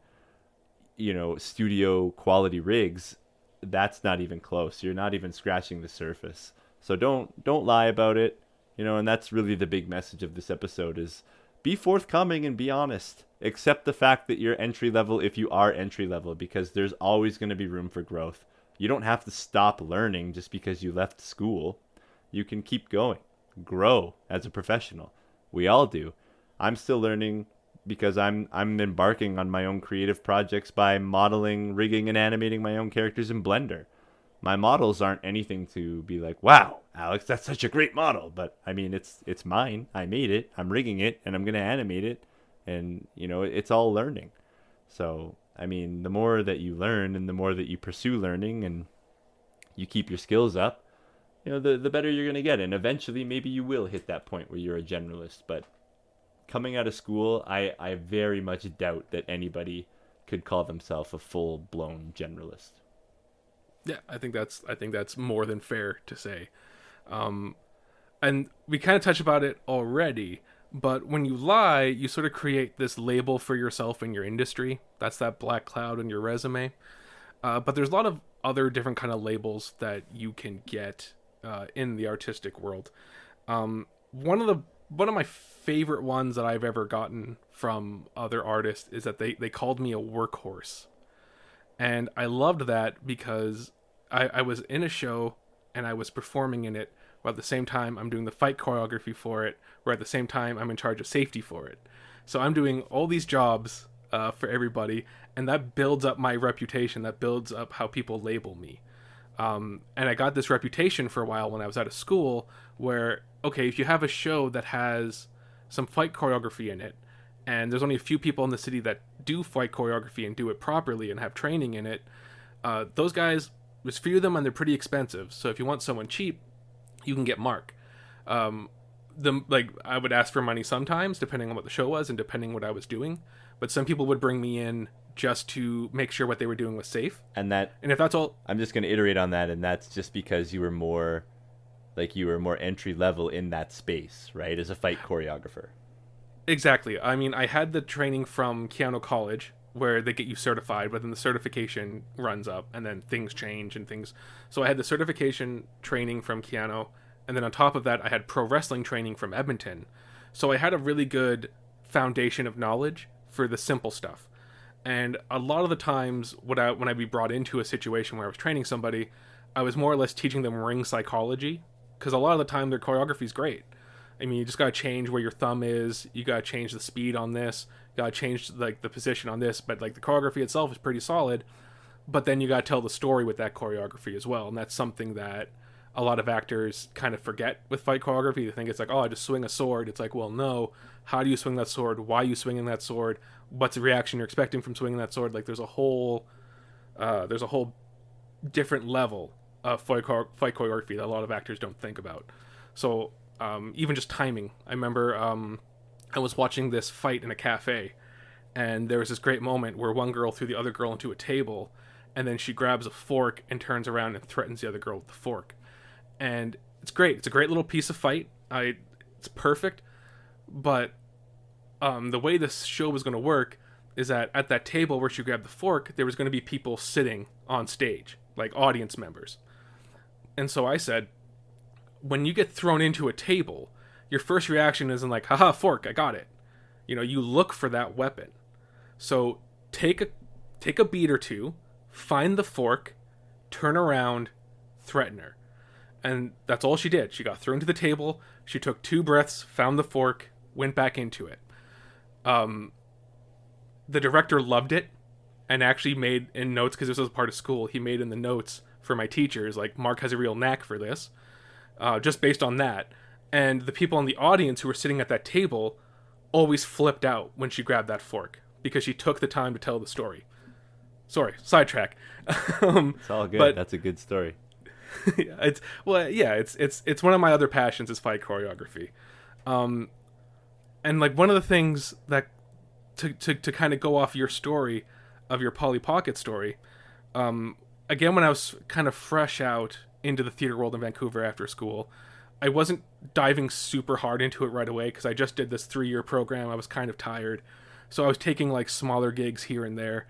Speaker 2: studio quality rigs, that's not even close. You're not even scratching the surface. So don't lie about it. And that's really the big message of this episode is be forthcoming and be honest. Accept the fact that you're entry level if you are entry level, because there's always going to be room for growth. You don't have to stop learning just because you left school. You can keep going, grow as a professional. We all do. I'm still learning because I'm embarking on my own creative projects by modeling, rigging, and animating my own characters in Blender. My models aren't anything to be like, wow, Alex, that's such a great model. But I mean, it's mine. I made it. I'm rigging it, and I'm gonna animate it, and it's all learning. So I mean, the more that you learn, and the more that you pursue learning, and you keep your skills up, the better you're gonna get. And eventually, maybe you will hit that point where you're a generalist. But coming out of school, I very much doubt that anybody could call themselves a full-blown generalist.
Speaker 1: Yeah, I think that's more than fair to say. And we kind of touched about it already, but when you lie, you sort of create this label for yourself in your industry. That's that black cloud on your resume. But there's a lot of other different kind of labels that you can get in the artistic world. One of my favorite ones that I've ever gotten from other artists is that they called me a workhorse. And I loved that because I was in a show and I was performing in it, while at the same time I'm doing the fight choreography for it, where at the same time I'm in charge of safety for it. So I'm doing all these jobs for everybody, and that builds up my reputation. That builds up how people label me. And I got this reputation for a while when I was out of school, where, okay, if you have a show that has some fight choreography in it, and there's only a few people in the city that do fight choreography and do it properly and have training in it, those guys, there's few of them and they're pretty expensive. So if you want someone cheap, you can get Mark. I would ask for money sometimes, depending on what the show was and depending what I was doing. But some people would bring me in just to make sure what they were doing was safe.
Speaker 2: And
Speaker 1: if that's all,
Speaker 2: I'm just going to iterate on that, and that's just because you were more entry level in that space, right? As a fight choreographer.
Speaker 1: Exactly. I mean, I had the training from Keanu College, where they get you certified, but then the certification runs up, and then things change and things. So I had the certification training from Keanu, and then on top of that, I had pro wrestling training from Edmonton. So I had a really good foundation of knowledge for the simple stuff. And a lot of the times, when I'd be brought into a situation where I was training somebody, I was more or less teaching them ring psychology, because a lot of the time their choreography is great. I mean, you just gotta change where your thumb is. You gotta change the speed on this. You gotta change the position on this. But the choreography itself is pretty solid. But then you gotta tell the story with that choreography as well, and that's something that a lot of actors kind of forget with fight choreography. They think it's like, oh, I just swing a sword. It's like, well, no. How do you swing that sword? Why are you swinging that sword? What's the reaction you're expecting from swinging that sword? There's a whole different level of fight choreography that a lot of actors don't think about. So. Even just timing. I remember I was watching this fight in a cafe, and there was this great moment where one girl threw the other girl into a table, and then she grabs a fork and turns around and threatens the other girl with the fork. And it's great. It's a great little piece of fight. It's perfect. But the way this show was going to work is that at that table where she grabbed the fork, there was going to be people sitting on stage, like audience members. And so I said, when you get thrown into a table, your first reaction isn't like, haha, fork, I got it. You look for that weapon. So take a beat or two, find the fork, turn around, threaten her. And that's all she did. She got thrown to the table, she took 2 breaths, found the fork, went back into it. The director loved it and actually made in notes, because this was part of school, he made in the notes for my teachers, like, Mark has a real knack for this, just based on that. And the people in the audience who were sitting at that table always flipped out when she grabbed that fork, because she took the time to tell the story. Sorry, sidetrack.
Speaker 2: It's all good. That's a good story.
Speaker 1: It's one of my other passions is fight choreography. And like one of the things that to kind of go off your story of your Polly Pocket story, again, when I was kind of fresh out into the theater world in Vancouver after school, I wasn't diving super hard into it right away because I just did this 3-year program. I was kind of tired. So I was taking like smaller gigs here and there.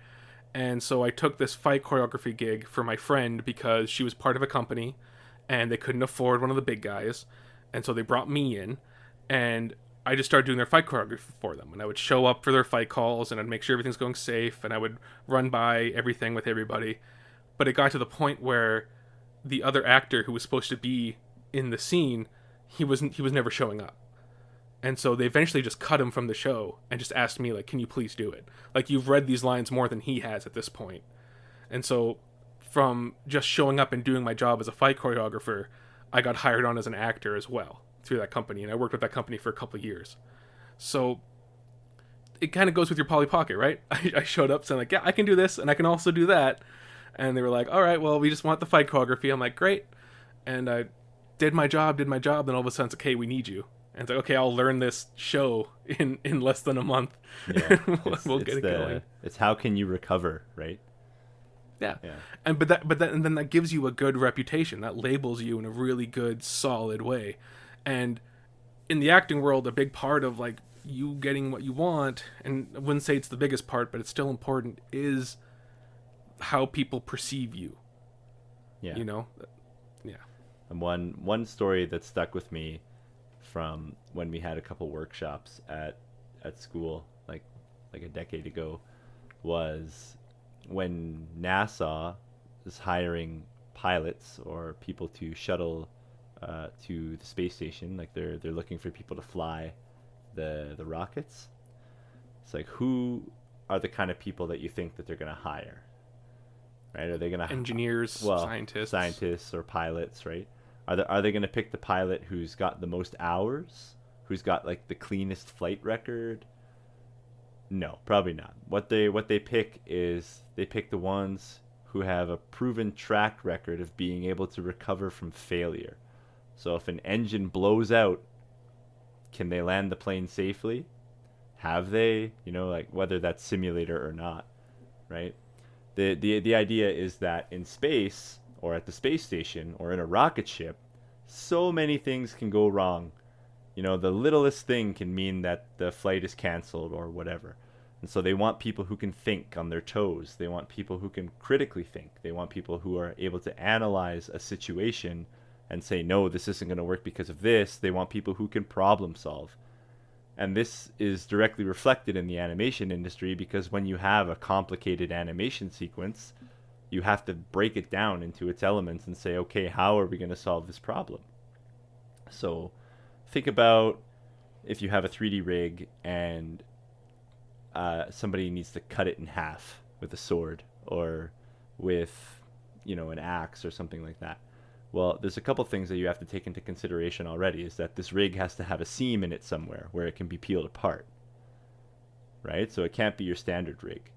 Speaker 1: And so I took this fight choreography gig for my friend because she was part of a company and they couldn't afford one of the big guys. And so they brought me in and I just started doing their fight choreography for them. And I would show up for their fight calls and I'd make sure everything's going safe and I would run by everything with everybody. But it got to the point where the other actor who was supposed to be in the scene, he was never showing up. And so they eventually just cut him from the show and just asked me, like, can you please do it? Like, you've read these lines more than he has at this point. And so from just showing up and doing my job as a fight choreographer, I got hired on as an actor as well through that company. And I worked with that company for a couple of years. So it kind of goes with your Polly Pocket, right? I showed up saying, like, yeah, I can do this and I can also do that. And they were like, all right, well, we just want the fight choreography. I'm like, great. And I did my job. Then all of a sudden it's like, hey, we need you. And it's like, okay, I'll learn this show in less than a month.
Speaker 2: Yeah,
Speaker 1: we'll get it going.
Speaker 2: It's how can you recover, right?
Speaker 1: Yeah. And then that gives you a good reputation. That labels you in a really good, solid way. And in the acting world, a big part of like you getting what you want, and I wouldn't say it's the biggest part, but it's still important, is how people perceive you.
Speaker 2: Yeah.
Speaker 1: Yeah.
Speaker 2: And one story that stuck with me from when we had a couple workshops at school like a decade ago was when NASA is hiring pilots or people to shuttle to the space station. Like they're looking for people to fly the rockets. It's like, who are the kind of people that you think that they're going to hire, right? Are they going to
Speaker 1: engineers, scientists
Speaker 2: or pilots, right? Are they going to pick the pilot who's got the most hours, who's got like the cleanest flight record? No, probably not. What they pick is they pick the ones who have a proven track record of being able to recover from failure. So if an engine blows out, can they land the plane safely? Have they? Like whether that's simulator or not, right? The idea is that in space, or at the space station, or in a rocket ship, so many things can go wrong. The littlest thing can mean that the flight is canceled or whatever. And so they want people who can think on their toes. They want people who can critically think. They want people who are able to analyze a situation and say, no, this isn't going to work because of this. They want people who can problem solve. And this is directly reflected in the animation industry, because when you have a complicated animation sequence, you have to break it down into its elements and say, okay, how are we going to solve this problem? So think about if you have a 3D rig and somebody needs to cut it in half with a sword or with, an axe or something like that. Well, there's a couple things that you have to take into consideration already, is that this rig has to have a seam in it somewhere where it can be peeled apart, right? So it can't be your standard rig.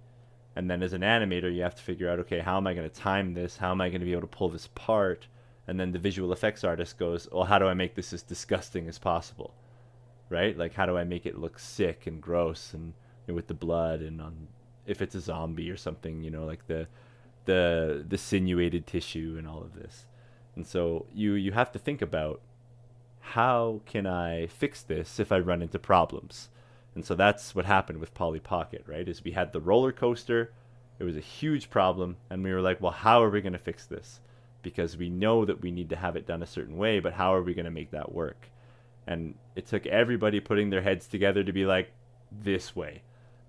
Speaker 2: And then as an animator, you have to figure out, okay, how am I going to time this? How am I going to be able to pull this apart? And then the visual effects artist goes, well, how do I make this as disgusting as possible? Right? Like, how do I make it look sick and gross and with the blood and if it's a zombie or something, like the the sinuated tissue and all of this. And so you have to think about, how can I fix this if I run into problems? And so that's what happened with Polly Pocket, right? Is we had the roller coaster, it was a huge problem, and we were like, well, how are we going to fix this? Because we know that we need to have it done a certain way, but how are we going to make that work? And it took everybody putting their heads together to be like, this way,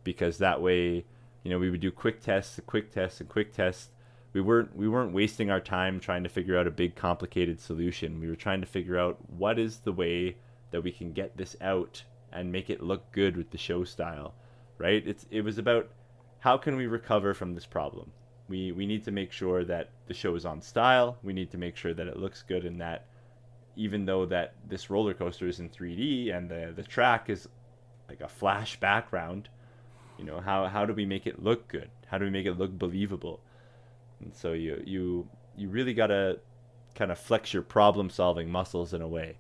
Speaker 2: because that way, we would do quick tests, quick tests, and quick tests. We weren't wasting our time trying to figure out a big complicated solution. We were trying to figure out what is the way that we can get this out and make it look good with the show style, right? It was about, how can we recover from this problem? We need to make sure that the show is on style. We need to make sure that it looks good, and that even though that this roller coaster is in 3D and the track is like a flash background, how do we make it look good? How do we make it look believable? And so you really gotta kind of flex your problem solving muscles in a way.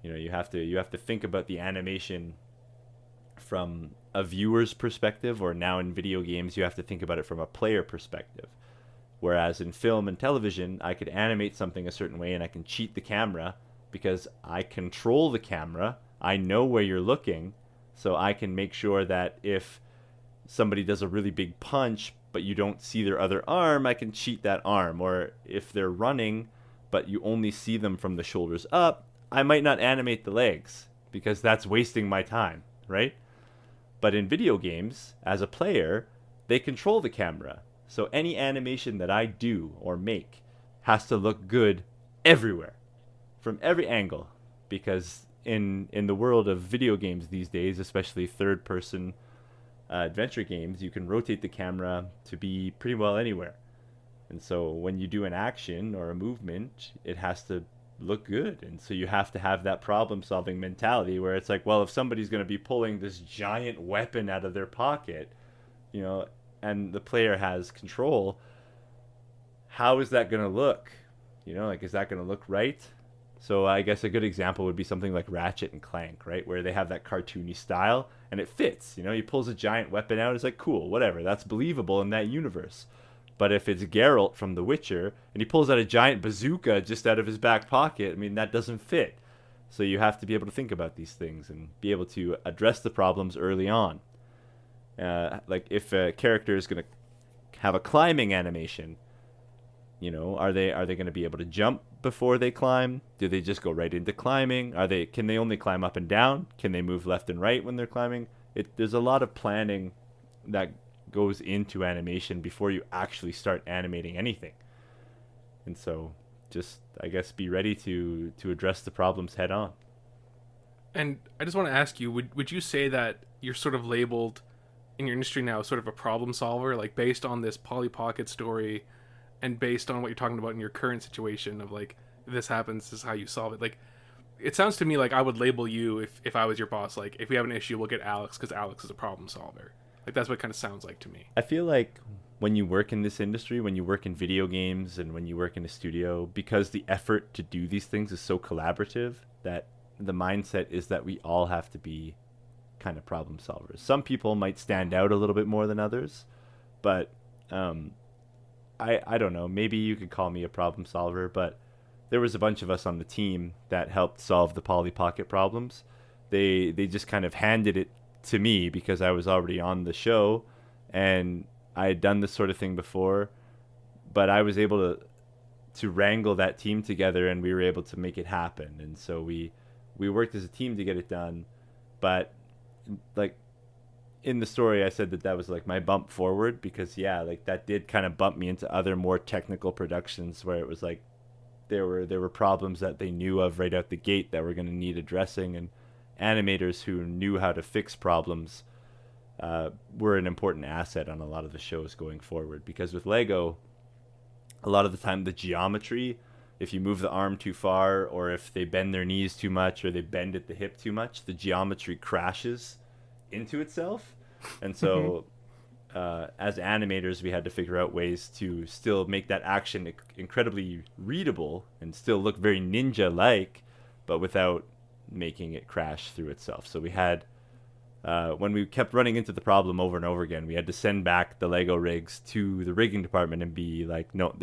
Speaker 2: You have to think about the animation from a viewer's perspective, or now in video games you have to think about it from a player perspective. Whereas in film and television, I could animate something a certain way and I can cheat the camera because I control the camera. I know where you're looking, so I can make sure that if somebody does a really big punch but you don't see their other arm, I can cheat that arm. Or if they're running but you only see them from the shoulders up, I might not animate the legs because that's wasting my time, right? But in video games, as a player, they control the camera. So any animation that I do or make has to look good everywhere, from every angle. Because in the world of video games these days, especially third-person adventure games, you can rotate the camera to be pretty well anywhere. And so when you do an action or a movement, it has to look good. And so you have to have that problem-solving mentality where it's like, well, if somebody's going to be pulling this giant weapon out of their pocket, and the player has control, how is that going to look? Is that going to look right? So I guess a good example would be something like Ratchet and Clank, right? Where they have that cartoony style and it fits. He pulls a giant weapon out. It's like, cool, whatever. That's believable in that universe. But if it's Geralt from The Witcher and he pulls out a giant bazooka just out of his back pocket, that doesn't fit. So you have to be able to think about these things and be able to address the problems early on. Like if a character is going to have a climbing animation, are they going to be able to jump before they climb? Do they just go right into climbing? Can they only climb up and down? Can they move left and right when they're climbing? There's a lot of planning that goes into animation before you actually start animating anything. And so just, I guess, be ready to address the problems head on.
Speaker 1: And I just want to ask you, would you say that you're sort of labeled in your industry now as sort of a problem solver, like based on this Polly Pocket story and based on what you're talking about in your current situation of like, if this happens, this is how you solve it? Like, it sounds to me like I would label you, if I was your boss, like, if we have an issue, we'll get Alex because Alex is a problem solver. Like, that's what it kind of sounds like to me.
Speaker 2: I feel like when you work in this industry, when you work in video games and when you work in a studio, because the effort to do these things is so collaborative, that the mindset is that we all have to be kind of problem solvers. Some people might stand out a little bit more than others, but I don't know. Maybe you could call me a problem solver, but there was a bunch of us on the team that helped solve the Polly Pocket problems. They just kind of handed it to me because I was already on the show and I had done this sort of thing before, but I was able to wrangle that team together and we were able to make it happen. And so we worked as a team to get it done. But like in the story, I said that was like my bump forward because like that did kind of bump me into other more technical productions where it was like there were problems that they knew of right out the gate that were going to need addressing, and animators who knew how to fix problems were an important asset on a lot of the shows going forward. Because with Lego, a lot of the time the geometry, if you move the arm too far or if they bend their knees too much or they bend at the hip too much, the geometry crashes into itself. And so as animators, we had to figure out ways to still make that action incredibly readable and still look very ninja-like, but without making it crash through itself. So we had when we kept running into the problem over and over again, we had to send back the Lego rigs to the rigging department and be like, no,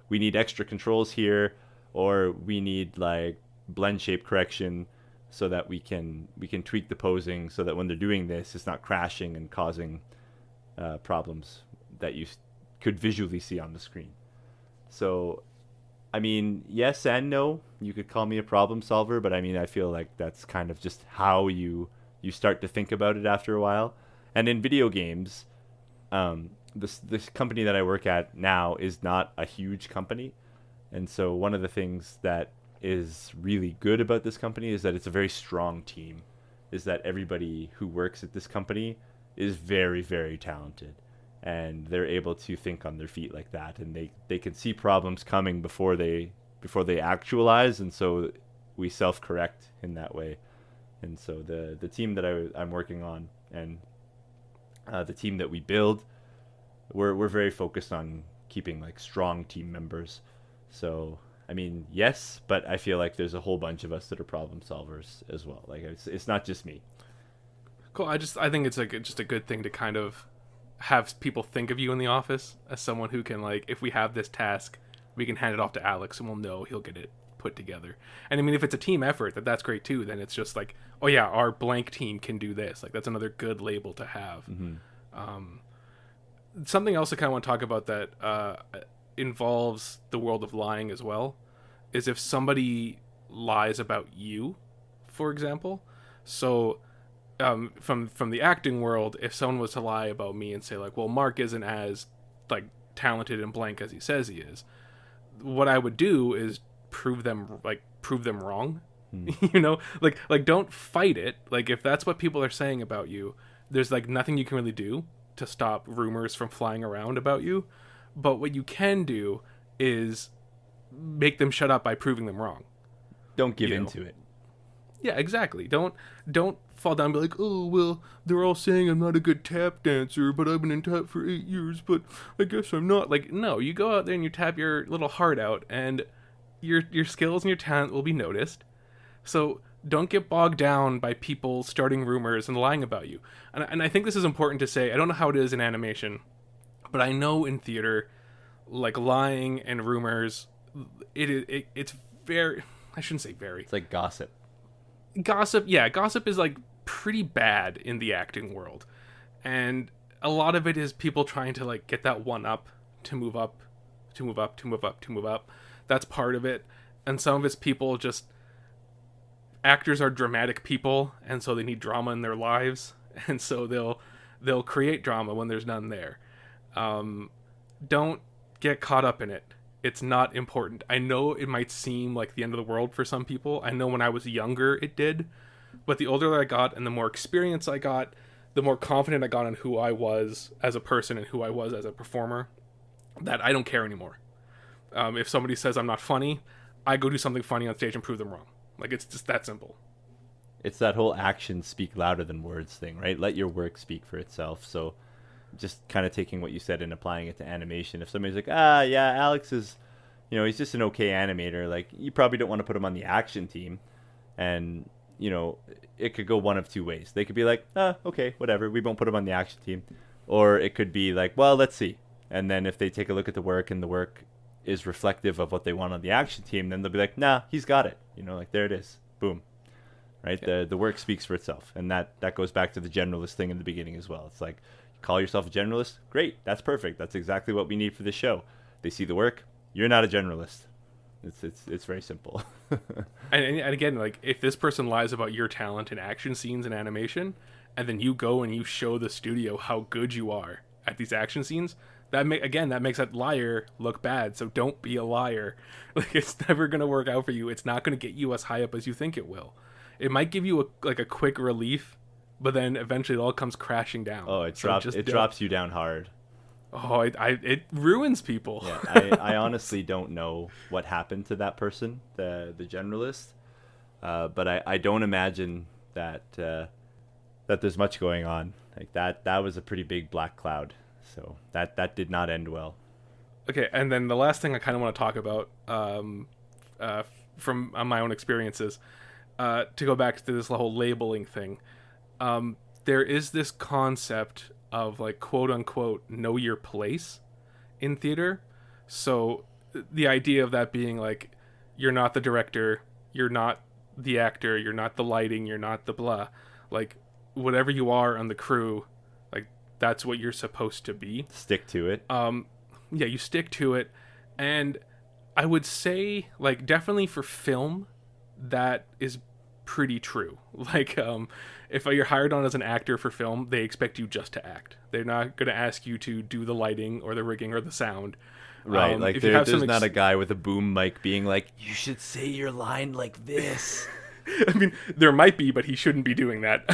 Speaker 2: we need extra controls here, or we need like blend shape correction so that we can tweak the posing so that when they're doing this, it's not crashing and causing problems that you could visually see on the screen. So, I mean, yes and no. You could call me a problem solver, but I mean, I feel like that's kind of just how you start to think about it after a while. And in video games, this company that I work at now is not a huge company. And so one of the things that is really good about this company is that it's a very strong team, is that everybody who works at this company is very, very talented. And they're able to think on their feet like that. And they can see problems coming before they actualize. And so we self-correct in that way. And so the team that I'm working on and the team that we build, we're very focused on keeping like strong team members. So I mean, yes, but I feel like there's a whole bunch of us that are problem solvers as well. Like it's not just me.
Speaker 1: Cool. I think it's like just a good thing to kind of have people think of you in the office as someone who can, like, if we have this task, we can hand it off to Alex and we'll know he'll get it put together. And I mean, if it's a team effort, that's great too. Then it's just like, oh yeah, our blank team can do this. Like that's another good label to have. Mm-hmm. Something else I kind of want to talk about that involves the world of lying as well is if somebody lies about you, for example. So from the acting world, if someone was to lie about me and say like, well, Mark isn't as like talented and blank as he says he is, what I would do is prove them wrong. You know, like don't fight it. Like if that's what people are saying about you, there's like nothing you can really do to stop rumors from flying around about you. But what you can do is make them shut up by proving them wrong.
Speaker 2: Don't give into it.
Speaker 1: Yeah, exactly. Don't fall down and be like, oh, well, they're all saying I'm not a good tap dancer, but I've been in tap for 8 years, but I guess I'm not. Like, no, you go out there and you tap your little heart out, and your skills and your talent will be noticed. So don't get bogged down by people starting rumors and lying about you. And I think this is important to say. I don't know how it is in animation, but I know in theater, like lying and rumors, it's very, I shouldn't say very.
Speaker 2: It's like gossip.
Speaker 1: Gossip is like pretty bad in the acting world. And a lot of it is people trying to like get that one up to move up, to move up, to move up, to move up. That's part of it. And some of it's people just, actors are dramatic people, and so they need drama in their lives, and so they'll create drama when there's none there. Don't get caught up in it. It's not important. I know it might seem like the end of the world for some people. I know when I was younger it did, but the older I got and the more experience I got, the more confident I got in who I was as a person and who I was as a performer, that I don't care anymore. If somebody says I'm not funny, I go do something funny on stage and prove them wrong. Like, it's just that simple.
Speaker 2: It's that whole actions speak louder than words thing, right? Let your work speak for itself. So just kind of taking what you said and applying it to animation. If somebody's like, yeah, Alex is, he's just an okay animator. Like, you probably don't want to put him on the action team. And, it could go one of two ways. They could be like, okay, whatever. We won't put him on the action team. Or it could be like, well, let's see. And then if they take a look at the work and the work is reflective of what they want on the action team, then they'll be like, nah, he's got it. Like, there it is. Boom. Right? Yeah. The work speaks for itself. And that goes back to the generalist thing in the beginning as well. It's like, call yourself a generalist? Great. That's perfect. That's exactly what we need for this show. They see the work. You're not a generalist. It's very simple.
Speaker 1: and again, like, if this person lies about your talent in action scenes and animation, and then you go and you show the studio how good you are at these action scenes, that makes that liar look bad. So don't be a liar. Like, it's never going to work out for you. It's not going to get you as high up as you think it will. It might give you a quick relief, but then eventually it all comes crashing down.
Speaker 2: Oh, it drops you down hard.
Speaker 1: Oh, it ruins people.
Speaker 2: Yeah, I honestly don't know what happened to that person, the generalist, but I don't imagine that there's much going on. Like that was a pretty big black cloud. So that did not end well.
Speaker 1: Okay, and then the last thing I kind of want to talk about from my own experiences, to go back to this whole labeling thing. there is this concept of like quote unquote know your place in theater. So the idea of that being like you're not the director, you're not the actor, you're not the lighting, you're not the blah. Like whatever you are on the crew, like that's what you're supposed to be.
Speaker 2: Stick to it.
Speaker 1: Yeah, you stick to it. And I would say like definitely for film that is pretty true. Like if you're hired on as an actor for film, they expect you just to act. They're not going to ask you to do the lighting or the rigging or the sound.
Speaker 2: Right, like there's not a guy with a boom mic being like, you should say your line like this.
Speaker 1: I mean, there might be, but he shouldn't be doing that.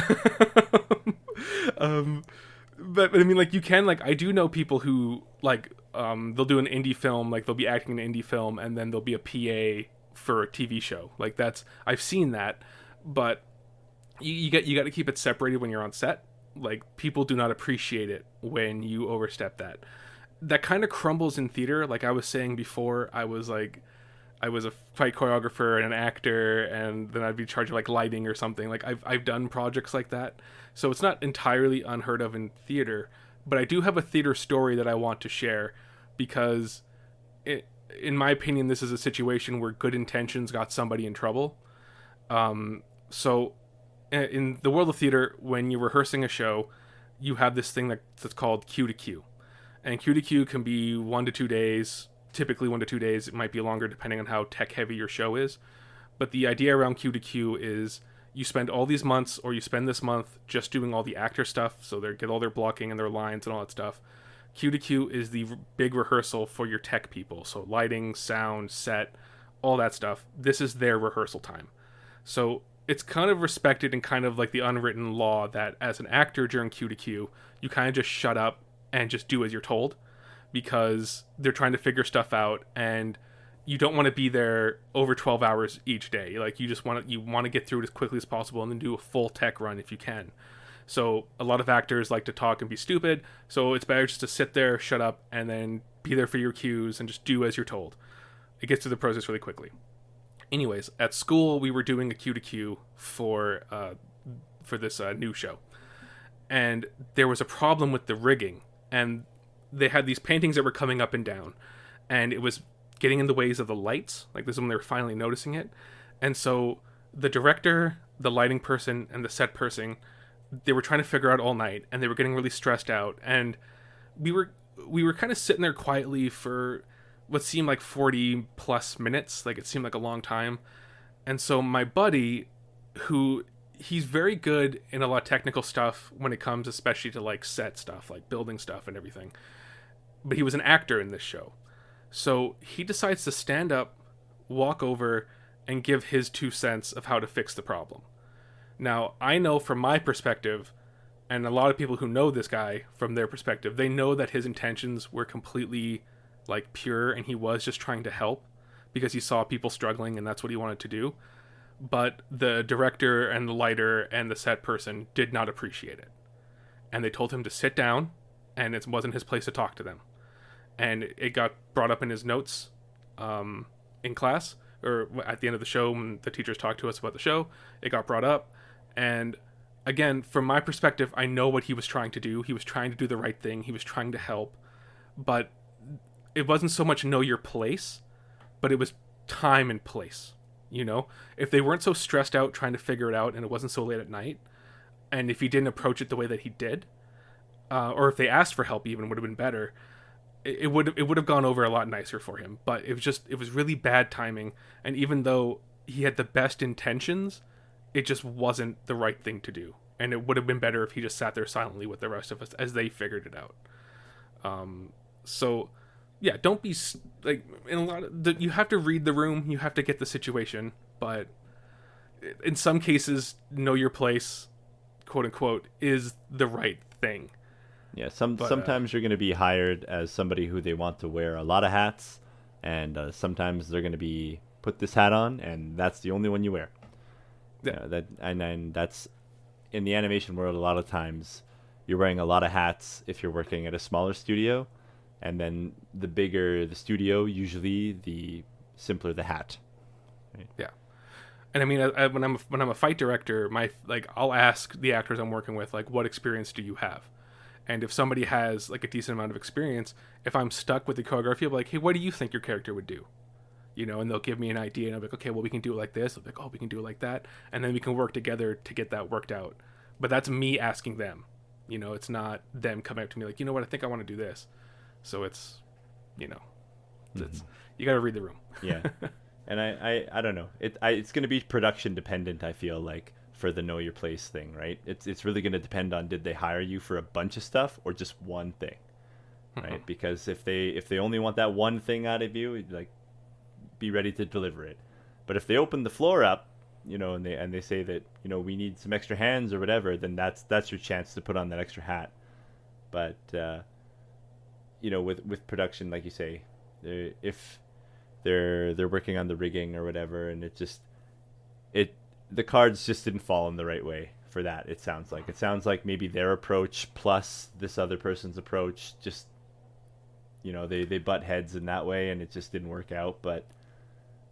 Speaker 1: But I mean, like you can, like I do know people who like they'll do an indie film, like they'll be acting in an indie film, and then they'll be a PA for a TV show. Like that's I've seen that, but you got to keep it separated when you're on set. Like people do not appreciate it when you overstep that. That kind of crumbles in theater. Like I was saying before, I was a fight choreographer and an actor, and then I'd be in charge of like lighting or something. Like I've done projects like that, so it's not entirely unheard of in theater. But I do have a theater story that I want to share because, in my opinion, this is a situation where good intentions got somebody in trouble. So, in the world of theater, when you're rehearsing a show, you have this thing that's called cue to cue. And Q to Q can be 1 to 2 days, typically 1 to 2 days. It might be longer depending on how tech heavy your show is. But the idea around Q to Q is you spend all these months, or you spend this month just doing all the actor stuff. So they get all their blocking and their lines and all that stuff. Q to Q is the big rehearsal for your tech people. So lighting, sound, set, all that stuff. This is their rehearsal time. So it's kind of respected in kind of like the unwritten law that as an actor during Q to Q, you kind of just shut up and just do as you're told, because they're trying to figure stuff out, and you don't want to be there over 12 hours each day. Like you want to get through it as quickly as possible and then do a full tech run if you can. So a lot of actors like to talk and be stupid, so it's better just to sit there, shut up, and then be there for your cues and just do as you're told. It gets through the process really quickly. Anyways, at school we were doing a Q to Q for this new show, and there was a problem with the rigging. And they had these paintings that were coming up and down, and it was getting in the ways of the lights. Like this is when they were finally noticing it. And so the director, the lighting person, and the set person, they were trying to figure out all night, and they were getting really stressed out. And we were kind of sitting there quietly for what seemed like 40 plus minutes. Like it seemed like a long time. And so my buddy, he's very good in a lot of technical stuff when it comes especially to like set stuff, like building stuff and everything. But he was an actor in this show. So he decides to stand up, walk over, and give his 2 cents of how to fix the problem. Now, I know from my perspective, and a lot of people who know this guy from their perspective, they know that his intentions were completely like pure, and he was just trying to help because he saw people struggling and that's what he wanted to do. But the director and the lighter and the set person did not appreciate it. And they told him to sit down, and it wasn't his place to talk to them. And it got brought up in his notes in class, or at the end of the show when the teachers talked to us about the show, it got brought up. And again, from my perspective, I know what he was trying to do. He was trying to do the right thing. He was trying to help. But it wasn't so much know your place, but it was time and place. You know, if they weren't so stressed out trying to figure it out, and it wasn't so late at night, and if he didn't approach it the way that he did, or if they asked for help, even would have been better. It would have gone over a lot nicer for him. But it was really bad timing, and even though he had the best intentions, it just wasn't the right thing to do. And it would have been better if he just sat there silently with the rest of us as they figured it out. So yeah, don't be like in a lot of you have to read the room, you have to get the situation, but in some cases, know your place, quote unquote, is the right thing.
Speaker 2: Yeah, sometimes you're going to be hired as somebody who they want to wear a lot of hats, and sometimes they're going to be put this hat on, and that's the only one you wear.
Speaker 1: Yeah,
Speaker 2: and then that's in the animation world. A lot of times, you're wearing a lot of hats if you're working at a smaller studio. And then the bigger the studio, usually the simpler the hat.
Speaker 1: Right? Yeah. And I mean, when I'm a fight director, I'll ask the actors I'm working with, like, what experience do you have? And if somebody has like a decent amount of experience, if I'm stuck with the choreography, I'll be like, hey, what do you think your character would do? You know, and they'll give me an idea, and I'm like, okay, well, we can do it like this. I'll be like, oh, we can do it like that, and then we can work together to get that worked out. But that's me asking them. You know, it's not them coming up to me like, you know what, I think I want to do this. So it's, you know, it's, you got to read the room.
Speaker 2: Yeah. And I don't know. It's going to be production dependent, I feel like, for the know your place thing, right? It's really going to depend on, did they hire you for a bunch of stuff or just one thing, right? Because if they only want that one thing out of you, like, be ready to deliver it. But if they open the floor up, you know, and they say that, you know, we need some extra hands or whatever, then that's your chance to put on that extra hat. But you know, with production, like you say, if they're working on the rigging or whatever, and the cards just didn't fall in the right way for that. It sounds like maybe their approach plus this other person's approach, just, you know, they butt heads in that way, and it just didn't work out. But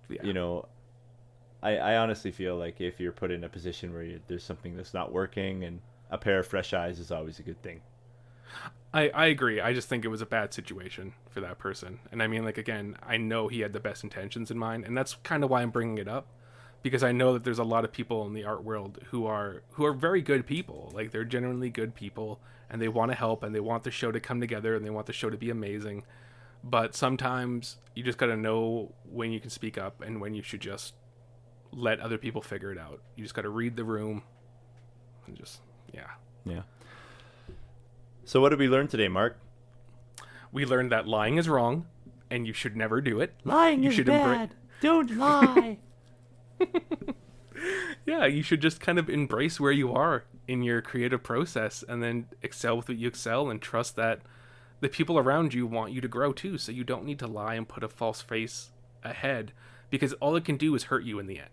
Speaker 2: yeah. You know, I honestly feel like if you're put in a position where there's something that's not working, and a pair of fresh eyes is always a good thing.
Speaker 1: I agree. I just think it was a bad situation for that person. And I mean, like, again, I know he had the best intentions in mind, and that's kind of why I'm bringing it up, because I know that there's a lot of people in the art world who are very good people. Like, they're genuinely good people, and they want to help, and they want the show to come together, and they want the show to be amazing. But sometimes you just got to know when you can speak up and when you should just let other people figure it out. You just got to read the room and just, yeah.
Speaker 2: Yeah. So what did we learn today, Mark?
Speaker 1: We learned that lying is wrong, and you should never do it.
Speaker 2: Lying is bad. Don't lie.
Speaker 1: Yeah, you should just kind of embrace where you are in your creative process, and then excel with what you excel, and trust that the people around you want you to grow too, so you don't need to lie and put a false face ahead, because all it can do is hurt you in the end.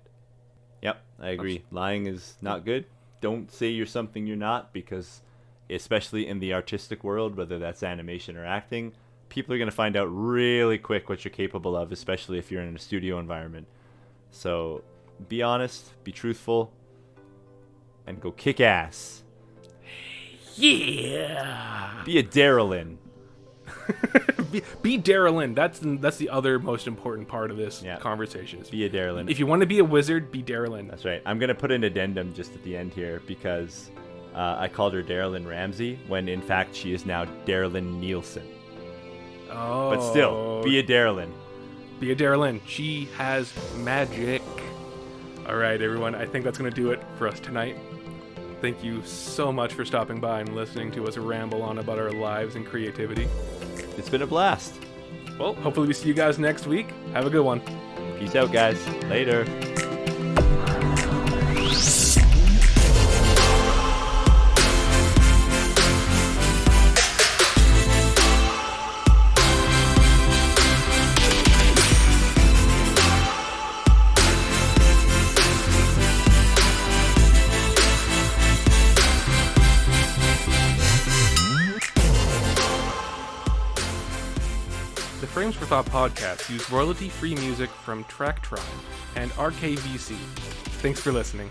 Speaker 2: Yep, I agree. Lying is not good. Don't say you're something you're not, because especially in the artistic world, whether that's animation or acting, people are going to find out really quick what you're capable of, especially if you're in a studio environment. So be honest, be truthful, and go kick ass.
Speaker 1: Yeah.
Speaker 2: Be a Darylin.
Speaker 1: be Darylin. That's the other most important part of this conversation.
Speaker 2: Be a Darylin.
Speaker 1: If you want to be a wizard, be Darylin.
Speaker 2: That's right. I'm going to put an addendum just at the end here, because I called her Darylin Ramsey when in fact she is now Darylin Nielsen.
Speaker 1: Oh.
Speaker 2: But still, be a Darylin.
Speaker 1: Be a Darylin. She has magic. All right, everyone. I think that's going to do it for us tonight. Thank you so much for stopping by and listening to us ramble on about our lives and creativity.
Speaker 2: It's been a blast.
Speaker 1: Well, hopefully we see you guys next week. Have a good one.
Speaker 2: Peace out, guys. Later.
Speaker 1: The Frames for Thought podcast use royalty-free music from Track Tribe and RKVC. Thanks for listening.